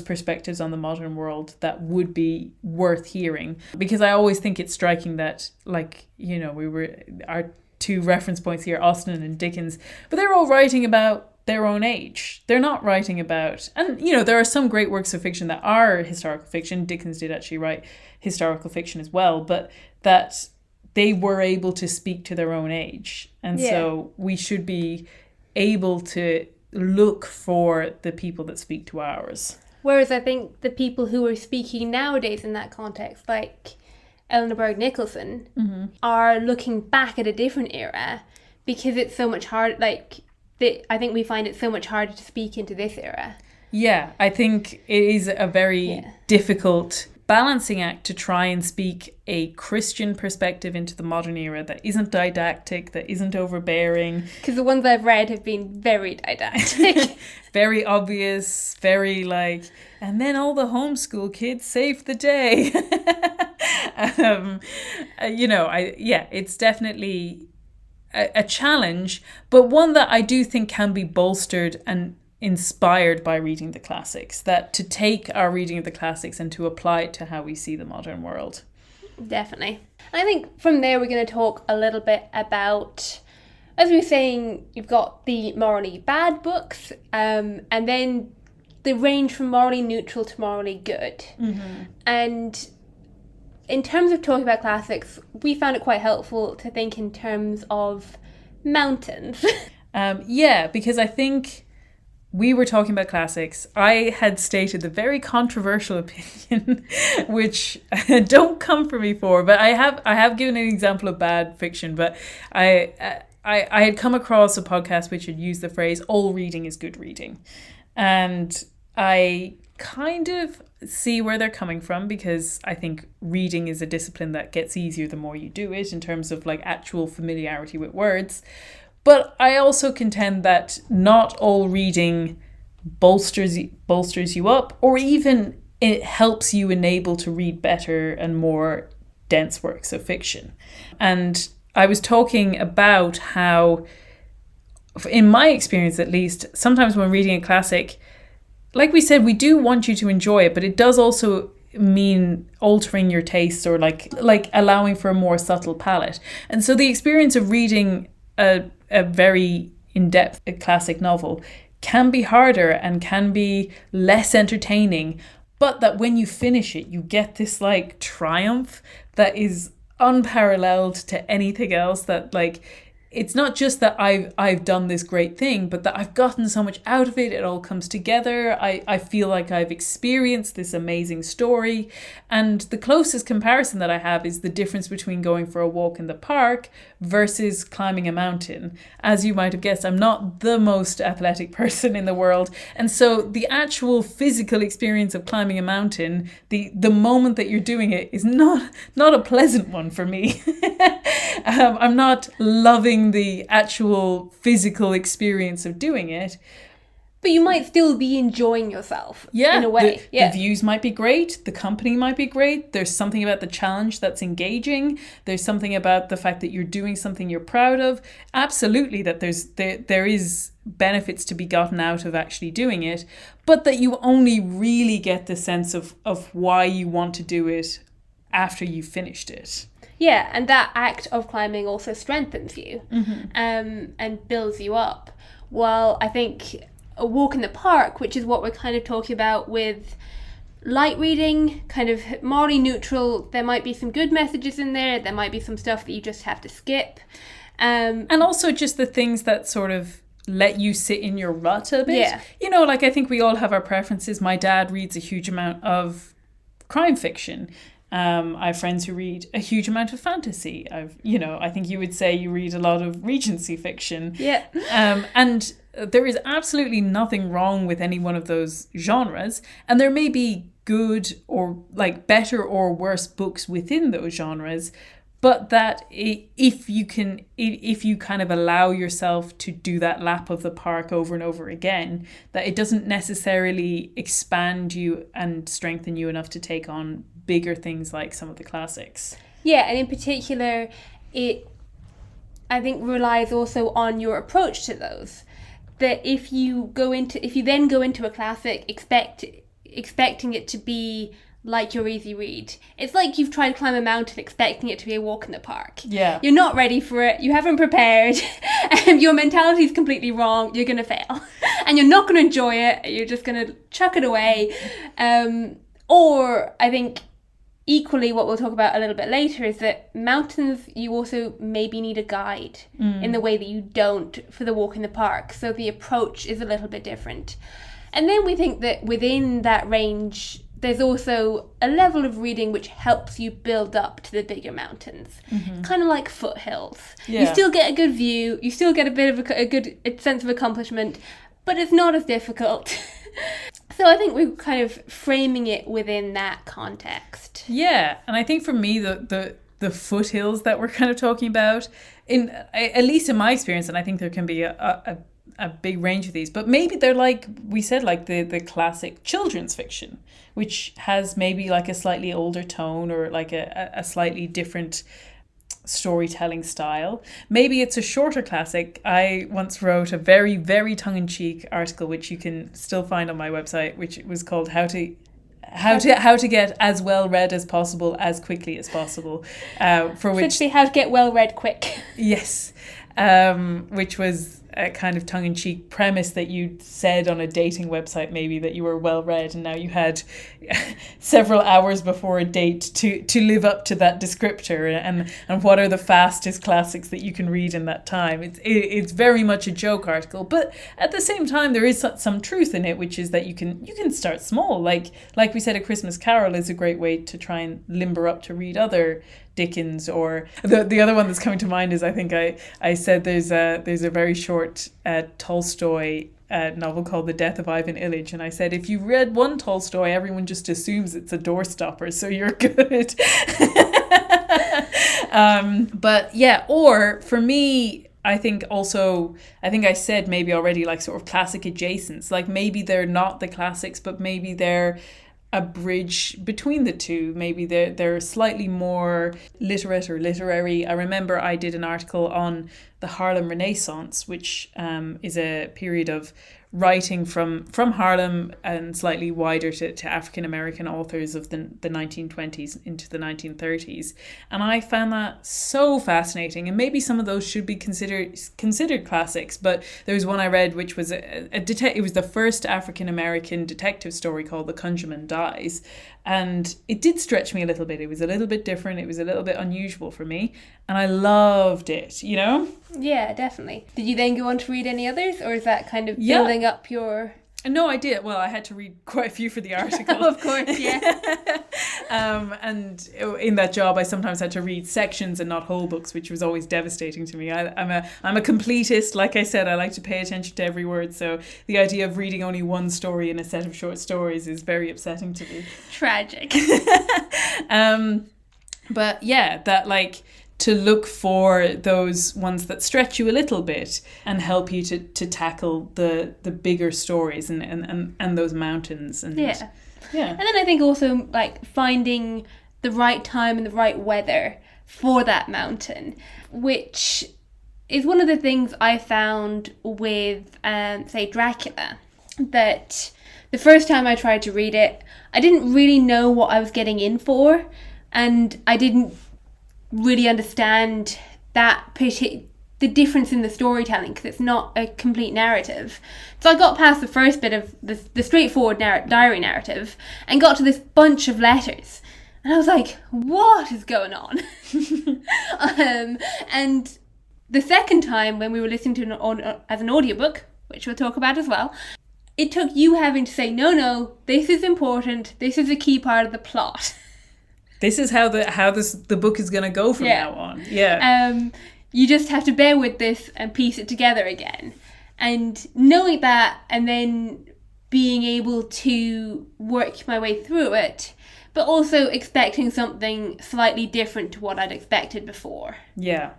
perspectives on the modern world that would be worth hearing. Because I always think it's striking that, our 2 reference points here, Austen and Dickens, but they're all writing about their own age. They're not writing about, and there are some great works of fiction that are historical fiction. Dickens did actually write historical fiction as well, but that they were able to speak to their own age. And so we should be able to look for the people that speak to ours. Whereas I think the people who are speaking nowadays in that context, like Eleanor Berg Nicholson, are looking back at a different era because it's so much harder. I think we find it so much harder to speak into this era. Yeah, I think it is a very difficult balancing act to try and speak a Christian perspective into the modern era that isn't didactic, that isn't overbearing. Because the ones I've read have been very didactic. Very obvious, very and then all the homeschool kids saved the day. It's definitely a challenge, but one that I do think can be bolstered and inspired by reading the classics, that to take our reading of the classics and to apply it to how we see the modern world. Definitely. I think from there we're going to talk a little bit about, as we were saying, you've got the morally bad books, and then the range from morally neutral to morally good. Mm-hmm. And in terms of talking about classics, we found it quite helpful to think in terms of Mountains. Yeah, because I think we were talking about classics. I had stated the very controversial opinion, which don't come for me for, but I have given an example of bad fiction, but I had come across a podcast which had used the phrase "all reading is good reading," and I kind of see where they're coming from, because I think reading is a discipline that gets easier the more you do it in terms of like actual familiarity with words. But I also contend that not all reading bolsters you up, or even it helps you enable to read better and more dense works of fiction. And I was talking about how, in my experience at least, sometimes when reading a classic, like we said, we do want you to enjoy it, but it does also mean altering your tastes, or like allowing for a more subtle palette. And so the experience of reading a very in-depth classic novel can be harder and can be less entertaining, but that when you finish it, you get this like triumph that is unparalleled to anything else. That like, it's not just that I've done this great thing, but that I've gotten so much out of it. It all comes together. I feel like I've experienced this amazing story. And the closest comparison that I have is the difference between going for a walk in the park versus climbing a mountain. As you might have guessed, I'm not the most athletic person in the world. And so the actual physical experience of climbing a mountain, the moment that you're doing it, is not a pleasant one for me. I'm not loving the actual physical experience of doing it. But you might still be enjoying yourself, in a way. The views might be great. The company might be great. There's something about the challenge that's engaging. There's something about the fact that you're doing something you're proud of. Absolutely, that there is benefits to be gotten out of actually doing it, but that you only really get the sense of why you want to do it after you've finished it. Yeah, and that act of climbing also strengthens you, and builds you up. Well, I think a walk in the park, which is what we're kind of talking about with light reading, kind of morally neutral. There might be some good messages in there. There might be some stuff that you just have to skip. And also just the things that sort of let you sit in your rut a bit. Yeah. You know, like I think we all have our preferences. My dad reads a huge amount of crime fiction. I have friends who read a huge amount of fantasy. I think you would say you read a lot of Regency fiction. Yeah. And there is absolutely nothing wrong with any one of those genres. And there may be good or like better or worse books within those genres. But that if you kind of allow yourself to do that lap of the park over and over again, that it doesn't necessarily expand you and strengthen you enough to take on bigger things like some of the classics. Yeah, and in particular, it, I think, relies also on your approach to those. That if you then go into a classic expecting it to be like your easy read, it's like you've tried to climb a mountain expecting it to be a walk in the park. Yeah. You're not ready for it, you haven't prepared, and your mentality is completely wrong, you're going to fail. And you're not going to enjoy it, you're just going to chuck it away. Or I think equally what we'll talk about a little bit later is that mountains, you also maybe need a guide in the way that you don't for the walk in the park. So the approach is a little bit different. And then we think that within that range, there's also a level of reading which helps you build up to the bigger mountains. Kind of like foothills. Yeah. You still get a good view, you still get a bit of a good sense of accomplishment, but it's not as difficult. So I think we're kind of framing it within that context. Yeah, and I think for me, the foothills that we're kind of talking about, at least in my experience, and I think there can be a big range of these, but maybe they're like we said, like the classic children's fiction, which has maybe like a slightly older tone or like a slightly different storytelling style. Maybe it's a shorter classic. I once wrote a very, very tongue-in-cheek article, which you can still find on my website, which was called How to get as well read as possible as quickly as possible. For which Essentially, how to get well read quick. Yes, which was a kind of tongue-in-cheek premise that you said on a dating website maybe that you were well read, and now you had several hours before a date to live up to that descriptor, and what are the fastest classics that you can read in that time. It's very much a joke article, but at the same time there is some truth in it, which is that you can start small. Like we said, A Christmas Carol is a great way to try and limber up to read other Dickens, or the other one that's coming to mind is, I think I said there's a very short Tolstoy novel called The Death of Ivan Ilyich, and I said if you read one Tolstoy, everyone just assumes it's a doorstopper, so you're good. But yeah, or for me, I think I said maybe already, like sort of classic adjacents, like maybe they're not the classics, but maybe they're a bridge between the two. Maybe they're slightly more literate or literary. I remember I did an article on the Harlem Renaissance, which is a period of writing from Harlem and slightly wider to African-American authors of the 1920s into the 1930s. And I found that so fascinating. And maybe some of those should be considered classics. But there was one I read which was it was the first African-American detective story called The Conjurman Dies. And it did stretch me a little bit. It was a little bit different. It was a little bit unusual for me. And I loved it, you know? Yeah, definitely. Did you then go on to read any others? Or is that kind of building up your... No, I did. Well, I had to read quite a few for the article. Of course, yeah. And in that job, I sometimes had to read sections and not whole books, which was always devastating to me. I'm a completist. Like I said, I like to pay attention to every word. So the idea of reading only one story in a set of short stories is very upsetting to me. Tragic. But yeah, that like... to look for those ones that stretch you a little bit and help you to tackle the bigger stories and those mountains. And yeah. And then I think also like finding the right time and the right weather for that mountain, which is one of the things I found with, say, Dracula, that the first time I tried to read it, I didn't really know what I was getting in for, and I didn't really understand the difference in the storytelling, because it's not a complete narrative. So I got past the first bit of the straightforward diary narrative and got to this bunch of letters, and I was like, what is going on? And the second time when we were listening to as an audiobook, which we'll talk about as well, it took you having to say, no, this is important, this is a key part of the plot. This is how the book is going to go from now on. Yeah. You just have to bear with this and piece it together again. And knowing that, and then being able to work my way through it, but also expecting something slightly different to what I'd expected before. Yeah.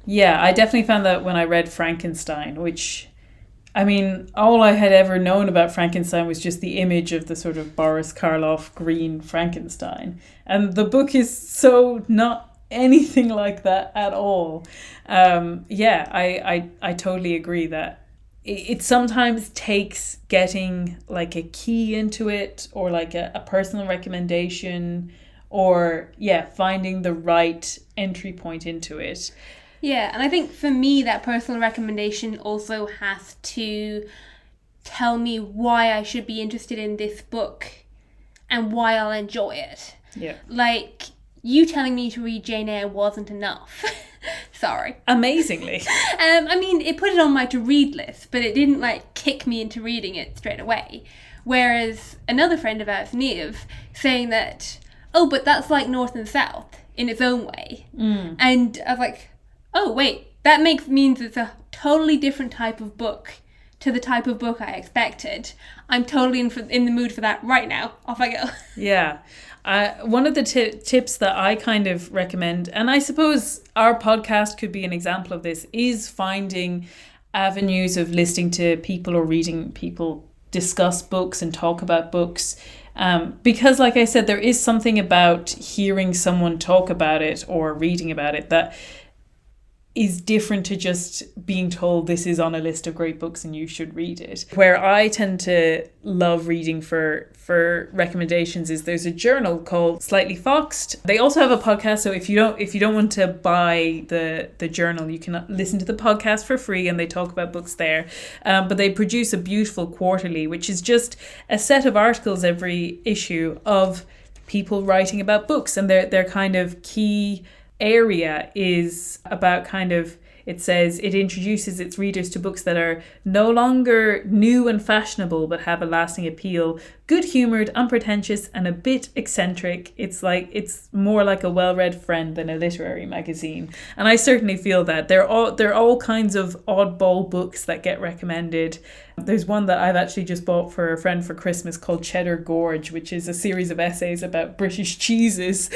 Yeah, I definitely found that when I read Frankenstein, which... I mean, all I had ever known about Frankenstein was just the image of the sort of Boris Karloff green Frankenstein. And the book is so not anything like that at all. I totally agree that it sometimes takes getting like a key into it, or like a personal recommendation, or finding the right entry point into it. Yeah, and I think for me that personal recommendation also has to tell me why I should be interested in this book and why I'll enjoy it. Yeah. Like, you telling me to read Jane Eyre wasn't enough. Sorry. Amazingly. I mean, it put it on my to-read list, but it didn't, like, kick me into reading it straight away. Whereas another friend of ours, Niamh, saying that, oh, but that's like North and South in its own way. Mm. And I was like... oh, wait, that means it's a totally different type of book to the type of book I expected. I'm totally in the mood for that right now. Off I go. Yeah. One of the tips that I kind of recommend, and I suppose our podcast could be an example of this, is finding avenues of listening to people or reading people discuss books and talk about books. Because, like I said, there is something about hearing someone talk about it or reading about it that... is different to just being told this is on a list of great books and you should read it. Where I tend to love reading for recommendations is there's a journal called Slightly Foxed. They also have a podcast, so if you don't want to buy the journal, you can listen to the podcast for free, and they talk about books there. But they produce a beautiful quarterly, which is just a set of articles every issue of people writing about books, and their kind of key area is about kind of, it says it introduces its readers to books that are no longer new and fashionable but have a lasting appeal, good-humoured, unpretentious, and a bit eccentric. It's more like a well-read friend than a literary magazine. And I certainly feel that. There are all kinds of oddball books that get recommended. There's one that I've actually just bought for a friend for Christmas called Cheddar Gorge, which is a series of essays about British cheeses.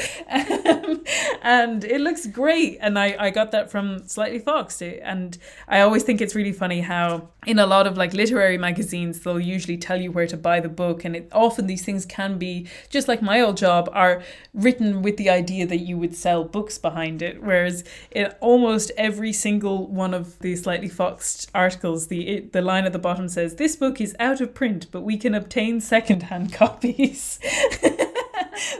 And it looks great. And I got that from Slightly Foxed. And I always think it's really funny how in a lot of like literary magazines, they'll usually tell you where to buy the book. And often these things can be, just like my old job, are written with the idea that you would sell books behind it. Whereas in almost every single one of the Slightly Foxed articles, the line at the bottom says, "This book is out of print, but we can obtain secondhand copies."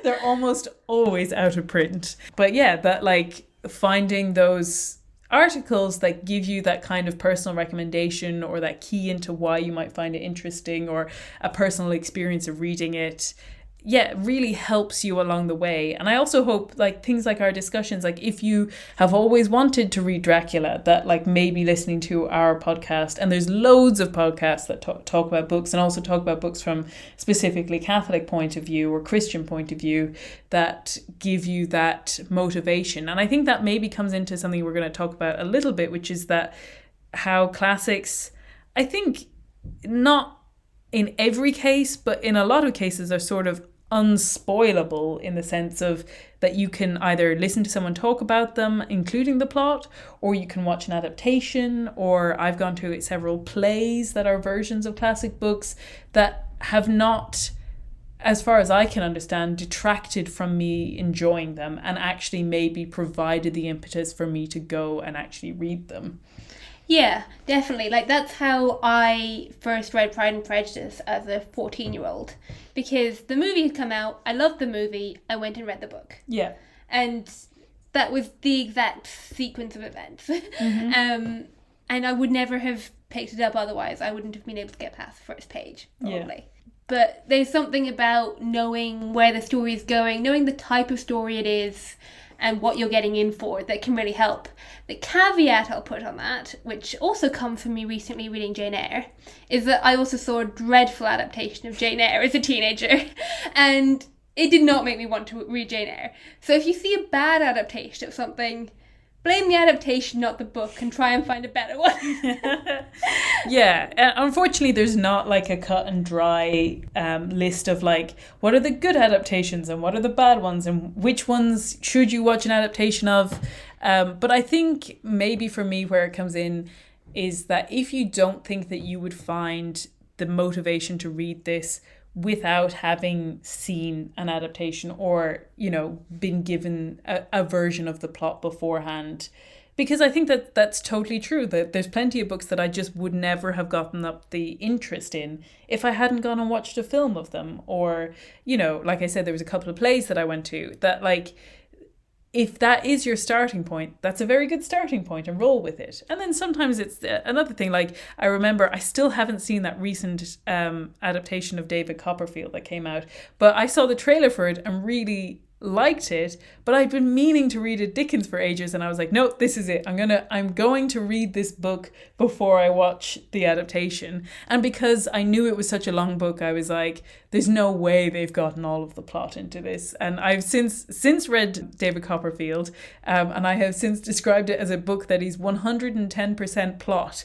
They're almost always out of print. But yeah, that like finding those articles that give you that kind of personal recommendation or that key into why you might find it interesting or a personal experience of reading it, yeah, really helps you along the way. And I also hope like things like our discussions, like if you have always wanted to read Dracula, that like maybe listening to our podcast, and there's loads of podcasts that talk about books and also talk about books from specifically Catholic point of view or Christian point of view, that give you that motivation. And I think that maybe comes into something we're going to talk about a little bit, which is that how classics, I think not in every case, but in a lot of cases are sort of unspoilable in the sense of that you can either listen to someone talk about them, including the plot, or you can watch an adaptation, or I've gone to several plays that are versions of classic books that have not, as far as I can understand, detracted from me enjoying them and actually maybe provided the impetus for me to go and actually read them. Yeah, definitely. Like, that's how I first read Pride and Prejudice as a 14-year-old. Because the movie had come out, I loved the movie, I went and read the book. Yeah. And that was the exact sequence of events. Mm-hmm. And I would never have picked it up otherwise. I wouldn't have been able to get past the first page, probably. Yeah. But there's something about knowing where the story is going, knowing the type of story it is, and what you're getting in for that can really help. The caveat I'll put on that, which also comes from me recently reading Jane Eyre, is that I also saw a dreadful adaptation of Jane Eyre as a teenager, and it did not make me want to read Jane Eyre. So if you see a bad adaptation of something, blame the adaptation, not the book, and try and find a better one. Yeah, unfortunately, there's not like a cut and dry list of like, what are the good adaptations and what are the bad ones and which ones should you watch an adaptation of. But I think maybe for me where it comes in is that if you don't think that you would find the motivation to read this without having seen an adaptation or, you know, been given a version of the plot beforehand. Because I think that that's totally true, that there's plenty of books that I just would never have gotten up the interest in if I hadn't gone and watched a film of them. Or, you know, like I said, there was a couple of plays that I went to that, like, if that is your starting point, that's a very good starting point, and roll with it. And then sometimes it's another thing, like I remember I still haven't seen that recent adaptation of David Copperfield that came out, but I saw the trailer for it and really liked it, but I'd been meaning to read a Dickens for ages, and I was like, no, this is it. I'm going to read this book before I watch the adaptation. And because I knew it was such a long book, I was like, there's no way they've gotten all of the plot into this. And I've since read David Copperfield, and I have since described it as a book that is 110% plot.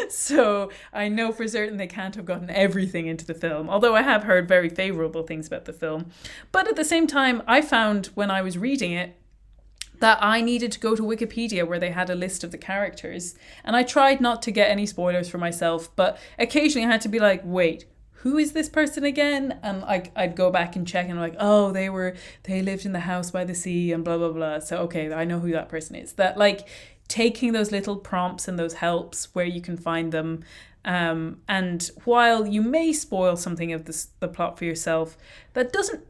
So I know for certain they can't have gotten everything into the film, although I have heard very favourable things about the film. But at the same time, I found when I was reading it that I needed to go to Wikipedia where they had a list of the characters. And I tried not to get any spoilers for myself, but occasionally I had to be like, wait, who is this person again? And I'd go back and check and I'm like, oh, they lived in the house by the sea and blah, blah, blah. So, okay, I know who that person is. That like taking those little prompts and those helps where you can find them. And while you may spoil something of the plot for yourself, that doesn't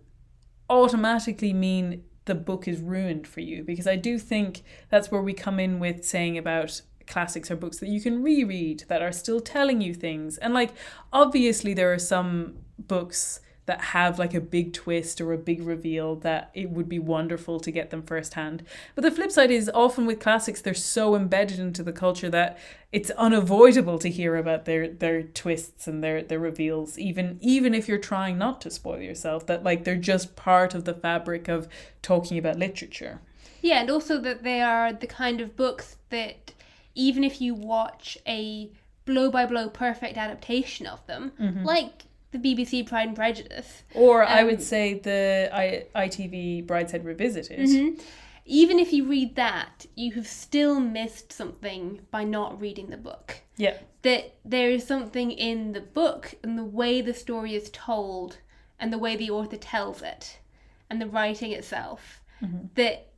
automatically mean the book is ruined for you, because I do think that's where we come in with saying about classics are books that you can reread that are still telling you things. And like, obviously there are some books that have like a big twist or a big reveal that it would be wonderful to get them firsthand. But the flip side is often with classics, they're so embedded into the culture that it's unavoidable to hear about their twists and their reveals, even if you're trying not to spoil yourself, that like they're just part of the fabric of talking about literature. Yeah, and also that they are the kind of books that even if you watch a blow-by-blow perfect adaptation of them, like the BBC Pride and Prejudice. Or I would say the ITV Brideshead Revisited. Even if you read that, you have still missed something by not reading the book. Yeah. That there is something in the book and the way the story is told and the way the author tells it and the writing itself that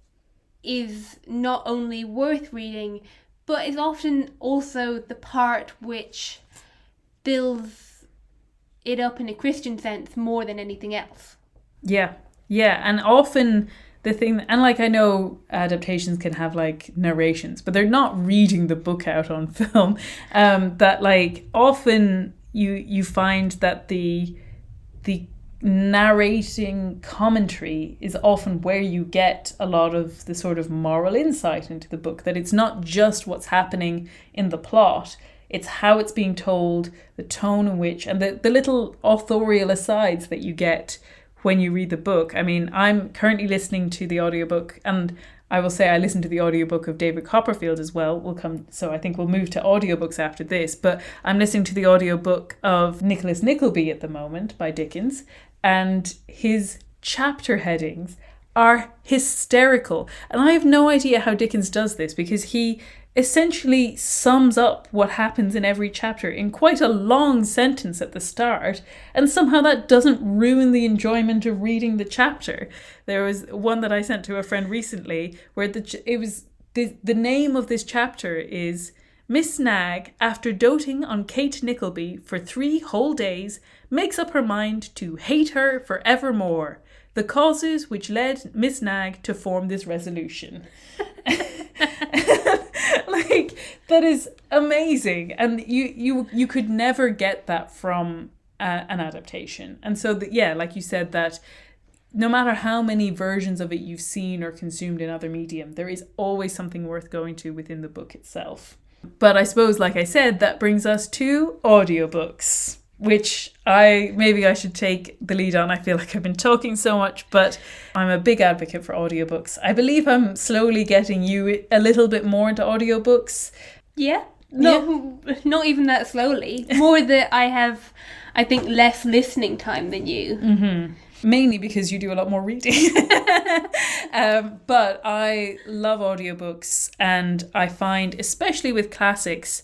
is not only worth reading, but is often also the part which builds it up in a Christian sense more than anything else. Yeah. And often the thing, and like I know adaptations can have like narrations, but they're not reading the book out on film. That like often you find that the narrating commentary is often where you get a lot of the sort of moral insight into the book, that it's not just what's happening in the plot, it's how it's being told, the tone in which, and the little authorial asides that you get when you read the book. I mean, I'm currently listening to the audiobook, and I will say I listened to the audiobook of David Copperfield as well. So I think we'll move to audiobooks after this, but I'm listening to the audiobook of Nicholas Nickleby at the moment by Dickens, and his chapter headings are hysterical. And I have no idea how Dickens does this, because he essentially sums up what happens in every chapter in quite a long sentence at the start, and somehow that doesn't ruin the enjoyment of reading the chapter. There was one that I sent to a friend recently where the name of this chapter is Miss Nag, after doting on Kate Nickleby for 3 whole days, makes up her mind to hate her for evermore. The causes which led Miss Nag to form this resolution. Like, that is amazing. And you could never get that from an adaptation. And so, like you said, that no matter how many versions of it you've seen or consumed in other medium, there is always something worth going to within the book itself. But I suppose, like I said, that brings us to audiobooks, which maybe I should take the lead on. I feel like I've been talking so much, but I'm a big advocate for audiobooks. I believe I'm slowly getting you a little bit more into audiobooks. Yeah. Not even that slowly. More that I have, I think, less listening time than you. Mainly because you do a lot more reading. But I love audiobooks, and I find, especially with classics,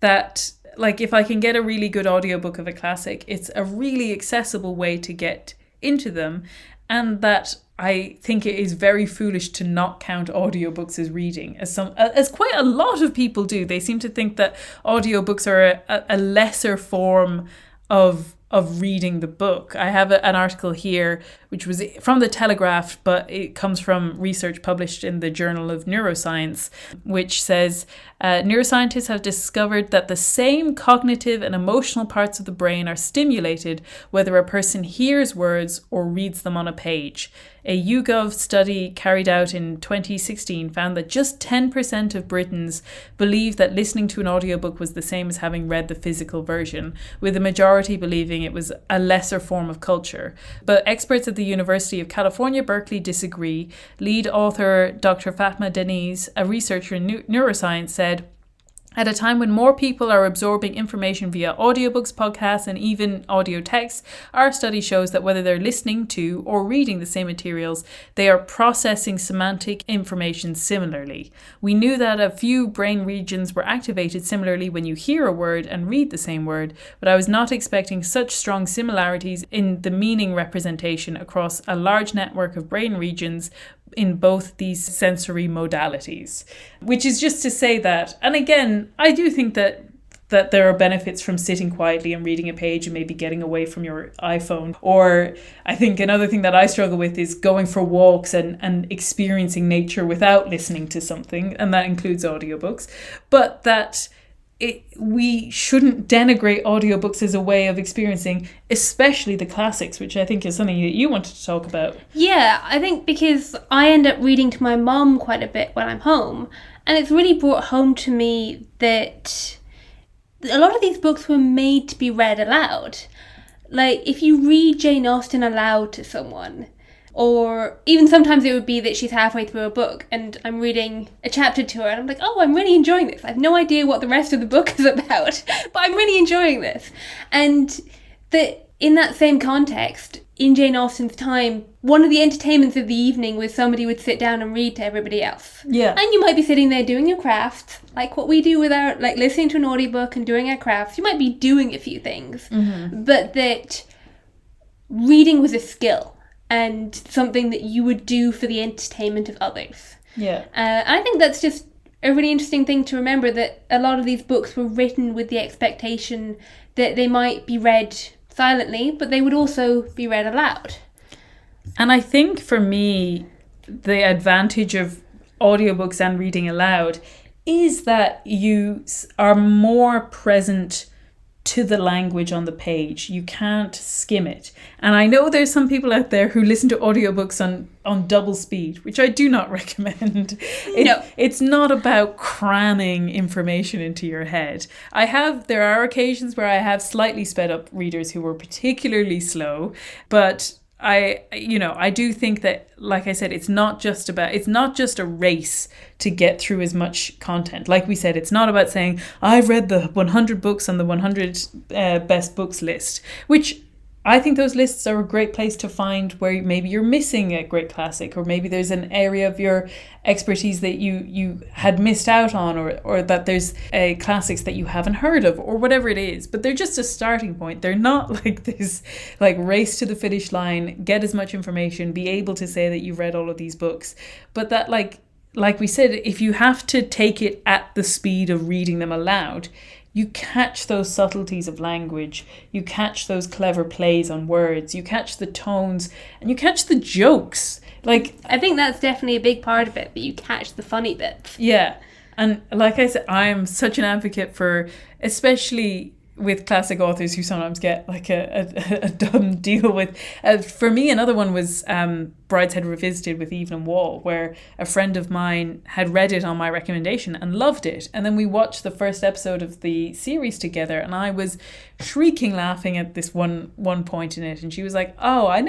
that like if I can get a really good audiobook of a classic, it's a really accessible way to get into them, and that I think it is very foolish to not count audiobooks as reading, as quite a lot of people do. They seem to think that audiobooks are a lesser form of reading the book. I have an article here which was from the Telegraph, but it comes from research published in the Journal of Neuroscience, which says neuroscientists have discovered that the same cognitive and emotional parts of the brain are stimulated whether a person hears words or reads them on a page. A YouGov study carried out in 2016 found that just 10% of Britons believed that listening to an audiobook was the same as having read the physical version, with the majority believing it was a lesser form of culture. But experts at the University of California, Berkeley disagree. Lead author Dr. Fatma Deniz, a researcher in neuroscience, said, At a time when more people are absorbing information via audiobooks, podcasts, and even audio texts, our study shows that whether they're listening to or reading the same materials, they are processing semantic information similarly. We knew that a few brain regions were activated similarly when you hear a word and read the same word, but I was not expecting such strong similarities in the meaning representation across a large network of brain regions in both these sensory modalities. Which is just to say that, and again, I do think that there are benefits from sitting quietly and reading a page and maybe getting away from your iPhone. Or I think another thing that I struggle with is going for walks and experiencing nature without listening to something, and that includes audiobooks. But that we shouldn't denigrate audiobooks as a way of experiencing, especially the classics, which I think is something that you wanted to talk about. Yeah, I think because I end up reading to my mum quite a bit when I'm home, and it's really brought home to me that a lot of these books were made to be read aloud. Like, if you read Jane Austen aloud to someone, or even sometimes it would be that she's halfway through a book and I'm reading a chapter to her and I'm like, oh, I'm really enjoying this. I have no idea what the rest of the book is about, but I'm really enjoying this. And that in that same context, in Jane Austen's time, one of the entertainments of the evening was somebody would sit down and read to everybody else. Yeah. And you might be sitting there doing your crafts, like what we do with our, like listening to an audiobook and doing our crafts. You might be doing a few things, but that reading was a skill and something that you would do for the entertainment of others. Yeah. I think that's just a really interesting thing to remember, that a lot of these books were written with the expectation that they might be read silently, but they would also be read aloud. And I think for me, the advantage of audiobooks and reading aloud is that you are more present to the language on the page. You can't skim it. And I know there's some people out there who listen to audiobooks on double speed, which I do not recommend. No. It's not about cramming information into your head. There are occasions where I have slightly sped up readers who were particularly slow, but I do think that, like I said, it's not just a race to get through as much content. Like we said, it's not about saying, I've read the 100 books on the 100 best books list, which I think those lists are a great place to find where maybe you're missing a great classic, or maybe there's an area of your expertise that you had missed out on, or that there's classics that you haven't heard of, or whatever it is. But they're just a starting point. They're not like this like race to the finish line, get as much information, be able to say that you've read all of these books. But that like we said, if you have to take it at the speed of reading them aloud, you catch those subtleties of language, you catch those clever plays on words, you catch the tones, and you catch the jokes. Like, I think that's definitely a big part of it, that you catch the funny bits. Yeah. And like I said, I'm such an advocate for, especially with classic authors who sometimes get like a dumb deal with. For me, another one was Brideshead Revisited with Evelyn Waugh, where a friend of mine had read it on my recommendation and loved it. And then we watched the first episode of the series together, and I was shrieking laughing at this one point in it. And she was like, oh, I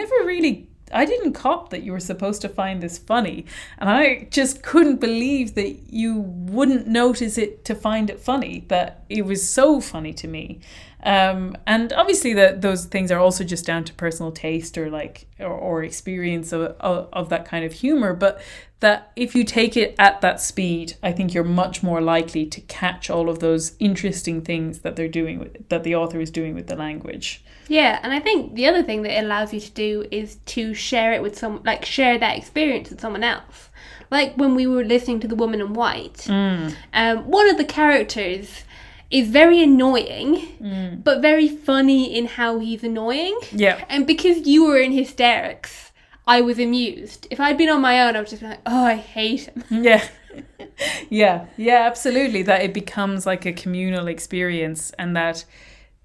didn't cop that you were supposed to find this funny. And I just couldn't believe that you wouldn't notice it to find it funny, that it was so funny to me. And obviously those things are also just down to personal taste or experience of that kind of humor. But that if you take it at that speed, I think you're much more likely to catch all of those interesting things that that the author is doing with the language. Yeah, and I think the other thing that it allows you to do is to share it with share that experience with someone else. Like when we were listening to The Woman in White, one of the characters is very annoying, but very funny in how he's annoying. Yeah. And because you were in hysterics, I was amused. If I'd been on my own, I would just be like, oh, I hate him. Yeah. Yeah, absolutely. That it becomes like a communal experience, and that,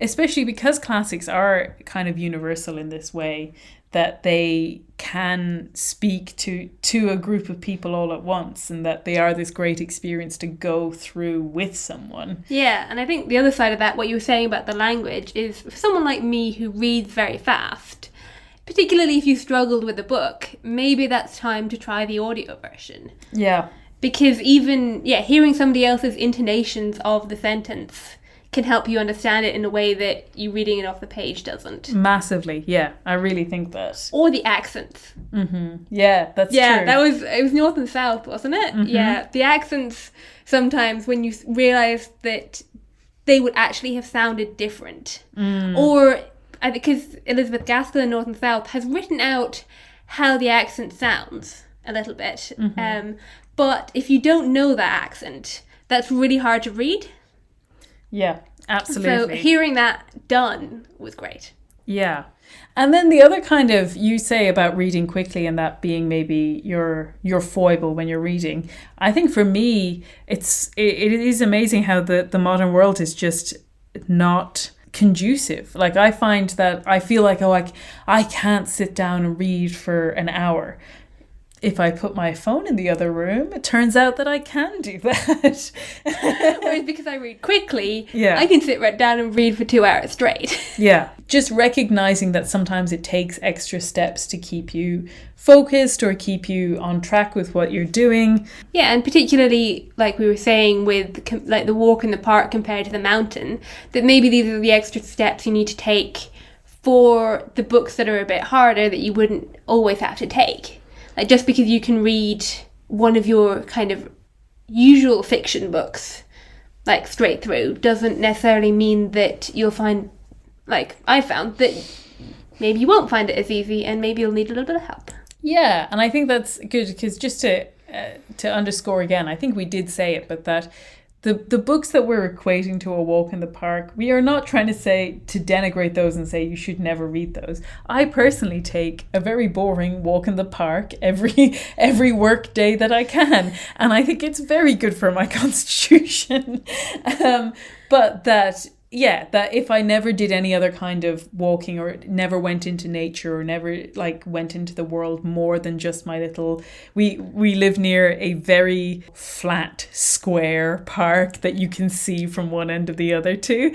especially because classics are kind of universal in this way, that they can speak to a group of people all at once, and that they are this great experience to go through with someone. Yeah, and I think the other side of that, what you were saying about the language, is for someone like me who reads very fast, particularly if you struggled with a book, maybe that's time to try the audio version. Yeah. Because even, hearing somebody else's intonations of the sentence can help you understand it in a way that you reading it off the page doesn't. Massively, yeah. I really think that. Or the accents. Yeah, that's true. Yeah, it was north and south, wasn't it? Yeah, the accents sometimes when you realise that they would actually have sounded different. Or, because Elizabeth Gaskell in North and South has written out how the accent sounds a little bit. But if you don't know that accent, that's really hard to read. Yeah, absolutely. So hearing that done was great. Yeah. And then the other kind of, you say about reading quickly and that being maybe your foible when you're reading. I think for me, it is amazing how the modern world is just not conducive. Like I find that I feel like, I can't sit down and read for an hour. If I put my phone in the other room, it turns out that I can do that. Whereas because I read quickly, yeah. I can sit right down and read for 2 hours straight. Yeah. Just recognizing that sometimes it takes extra steps to keep you focused or keep you on track with what you're doing. Yeah, and particularly, like we were saying, with like the walk in the park compared to the mountain, that maybe these are the extra steps you need to take for the books that are a bit harder that you wouldn't always have to take. Like just because you can read one of your kind of usual fiction books, like straight through, doesn't necessarily mean that you'll find, like I found, that maybe you won't find it as easy and maybe you'll need a little bit of help. Yeah, and I think that's good because just to underscore again, I think we did say it, but that the books that we're equating to a walk in the park, we are not trying to denigrate those and say you should never read those. I personally take a very boring walk in the park every work day that I can, and I think it's very good for my constitution. But that if I never did any other kind of walking or never went into nature or never went into the world more than just my little, we live near a very flat square park that you can see from one end of the other too.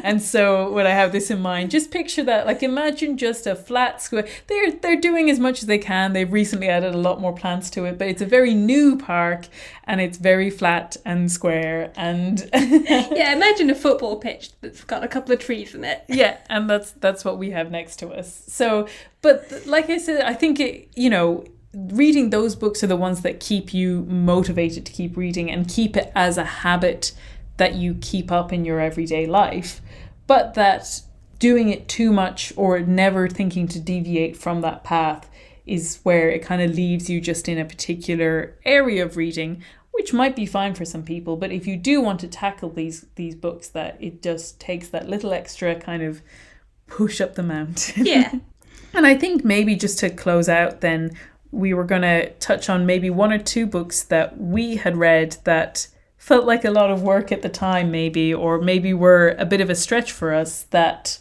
And so when I have this in mind, just picture that, imagine just a flat square. They're doing as much as they can. They've recently added a lot more plants to it, but it's a very new park and it's very flat and square and yeah, imagine a football pitch that's got a couple of trees in it. Yeah, and that's what we have next to us. So, but like I said, I think reading those books are the ones that keep you motivated to keep reading and keep it as a habit that you keep up in your everyday life. But that doing it too much or never thinking to deviate from that path is where it kind of leaves you just in a particular area of reading, which might be fine for some people. But if you do want to tackle these books, that it just takes that little extra kind of push up the mountain. Yeah. And I think maybe just to close out then, we were going to touch on maybe one or two books that we had read that felt like a lot of work at the time maybe, or maybe were a bit of a stretch for us that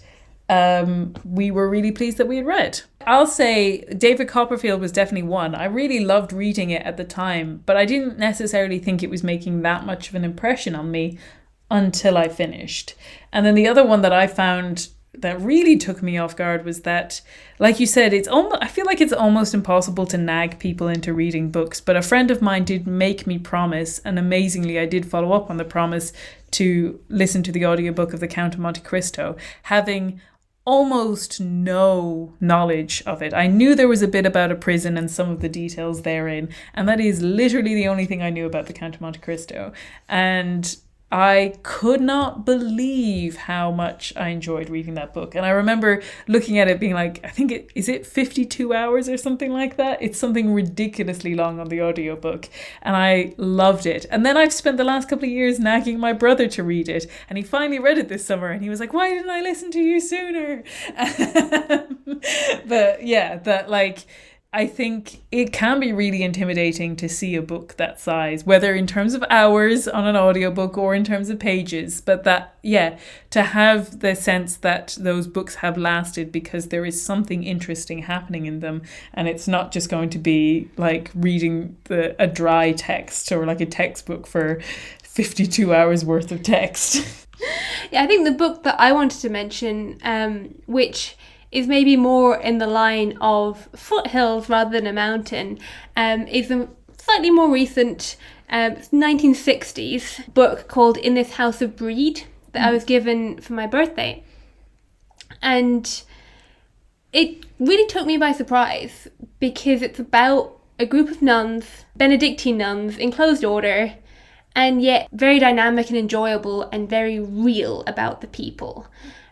we were really pleased that we had read. I'll say David Copperfield was definitely one. I really loved reading it at the time, but I didn't necessarily think it was making that much of an impression on me until I finished. And then the other one that I found that really took me off guard was that, like you said, I feel like it's almost impossible to nag people into reading books, but a friend of mine did make me promise, and amazingly I did follow up on the promise to listen to the audiobook of The Count of Monte Cristo, having almost no knowledge of it. I knew there was a bit about a prison and some of the details therein, and that is literally the only thing I knew about The Count of Monte Cristo. And I could not believe how much I enjoyed reading that book. And I remember looking at it being like, I think is it 52 hours or something like that? It's something ridiculously long on the audiobook. And I loved it. And then I've spent the last couple of years nagging my brother to read it. And he finally read it this summer and he was like, why didn't I listen to you sooner? But yeah, I think it can be really intimidating to see a book that size, whether in terms of hours on an audiobook or in terms of pages, but to have the sense that those books have lasted because there is something interesting happening in them, and it's not just going to be like reading a dry text or like a textbook for 52 hours worth of text. Yeah, I think the book that I wanted to mention, which is maybe more in the line of foothills rather than a mountain, is slightly more recent 1960s book called In This House of Breed that I was given for my birthday. And it really took me by surprise because it's about a group of nuns, Benedictine nuns, in closed order, and yet very dynamic and enjoyable and very real about the people.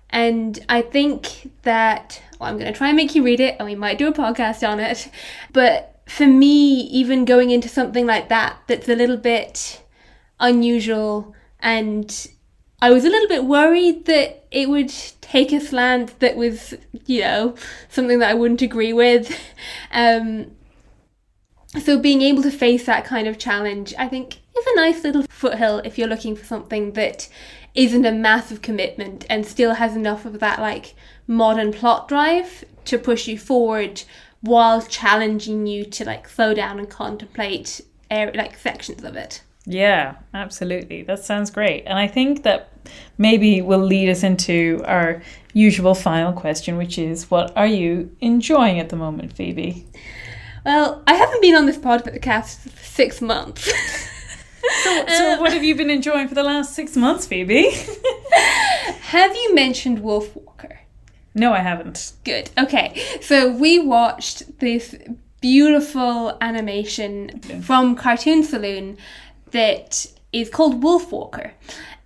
And I think that, well, I'm going to try and make you read it, and we might do a podcast on it, but for me, even going into something like that, that's a little bit unusual, and I was a little bit worried that it would take a slant that was, something that I wouldn't agree with. So being able to face that kind of challenge, I think, is a nice little foothill if you're looking for something that isn't a massive commitment and still has enough of that like modern plot drive to push you forward while challenging you to like slow down and contemplate sections of it. Yeah, absolutely. That sounds great. And I think that maybe will lead us into our usual final question, which is, what are you enjoying at the moment, Phoebe? Well, I haven't been on this podcast for 6 months. So what have you been enjoying for the last 6 months, Phoebe? Have you mentioned Wolf Walker? No, I haven't. Good. Okay. So we watched this beautiful animation from Cartoon Saloon that is called Wolf Walker.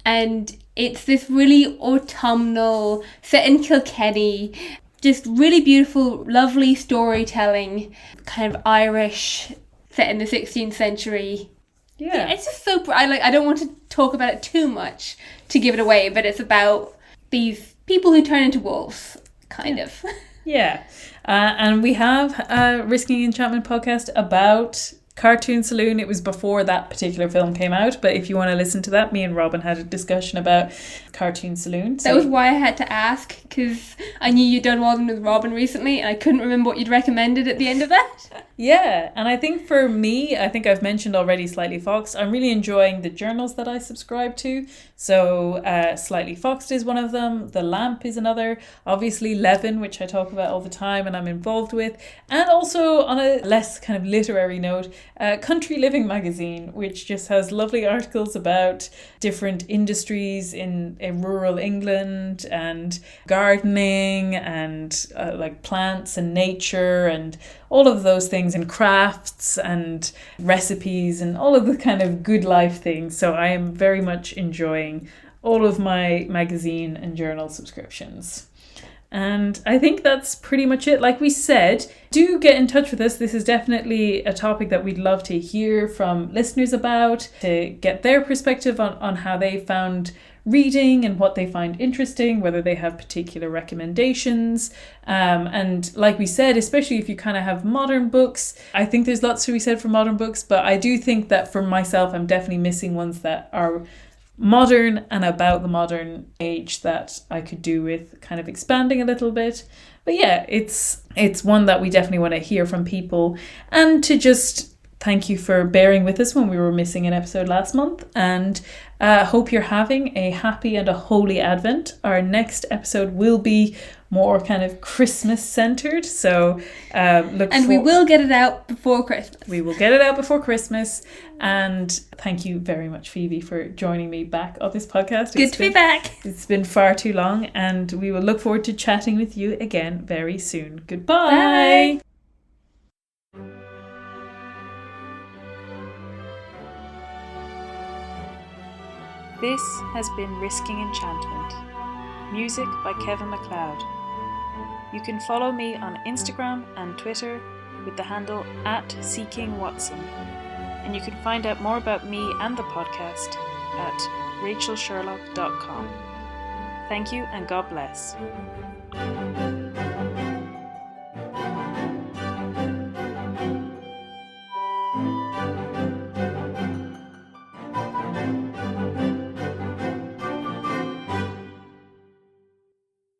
And it's this really autumnal, set in Kilkenny, just really beautiful, lovely storytelling, kind of Irish, set in the 16th century. Yeah, it's just so... I don't want to talk about it too much to give it away, but it's about these people who turn into wolves, kind of. Yeah. And we have a Risking Enchantment podcast about Cartoon Saloon. It was before that particular film came out, but if you want to listen to that, me and Robin had a discussion about Cartoon Saloon. That was why I had to ask, because I knew you'd done one with Robin recently and I couldn't remember what you'd recommended at the end of that. Yeah, and I think for me, I think I've mentioned already Slightly Foxed. I'm really enjoying the journals that I subscribe to. So Slightly Foxed is one of them. The Lamp is another. Obviously Levin, which I talk about all the time and I'm involved with. And also on a less kind of literary note, Country Living magazine, which just has lovely articles about different industries in rural England and gardening and like plants and nature and all of those things, and crafts and recipes and all of the kind of good life things. So I am very much enjoying all of my magazine and journal subscriptions. And I think that's pretty much it. Like we said, do get in touch with us. This is definitely a topic that we'd love to hear from listeners about, to get their perspective on how they found reading and what they find interesting, whether they have particular recommendations. And like we said, especially if you kind of have modern books, I think there's lots to be said for modern books, but I do think that for myself, I'm definitely missing ones that are modern and about the modern age that I could do with kind of expanding a little bit. But yeah, it's one that we definitely want to hear from people, and to just thank you for bearing with us when we were missing an episode last month, and hope you're having a happy and a holy Advent. Our next episode will be more kind of Christmas centered, so we will get it out before Christmas. We will get it out before Christmas, and thank you very much, Phoebe, for joining me back on this podcast. Good to be back. It's been far too long, and we will look forward to chatting with you again very soon. Goodbye. Bye. This has been Risking Enchantment. Music by Kevin MacLeod. You can follow me on Instagram and Twitter with the handle @SeekingWatson. And you can find out more about me and the podcast at rachelsherlock.com. Thank you and God bless.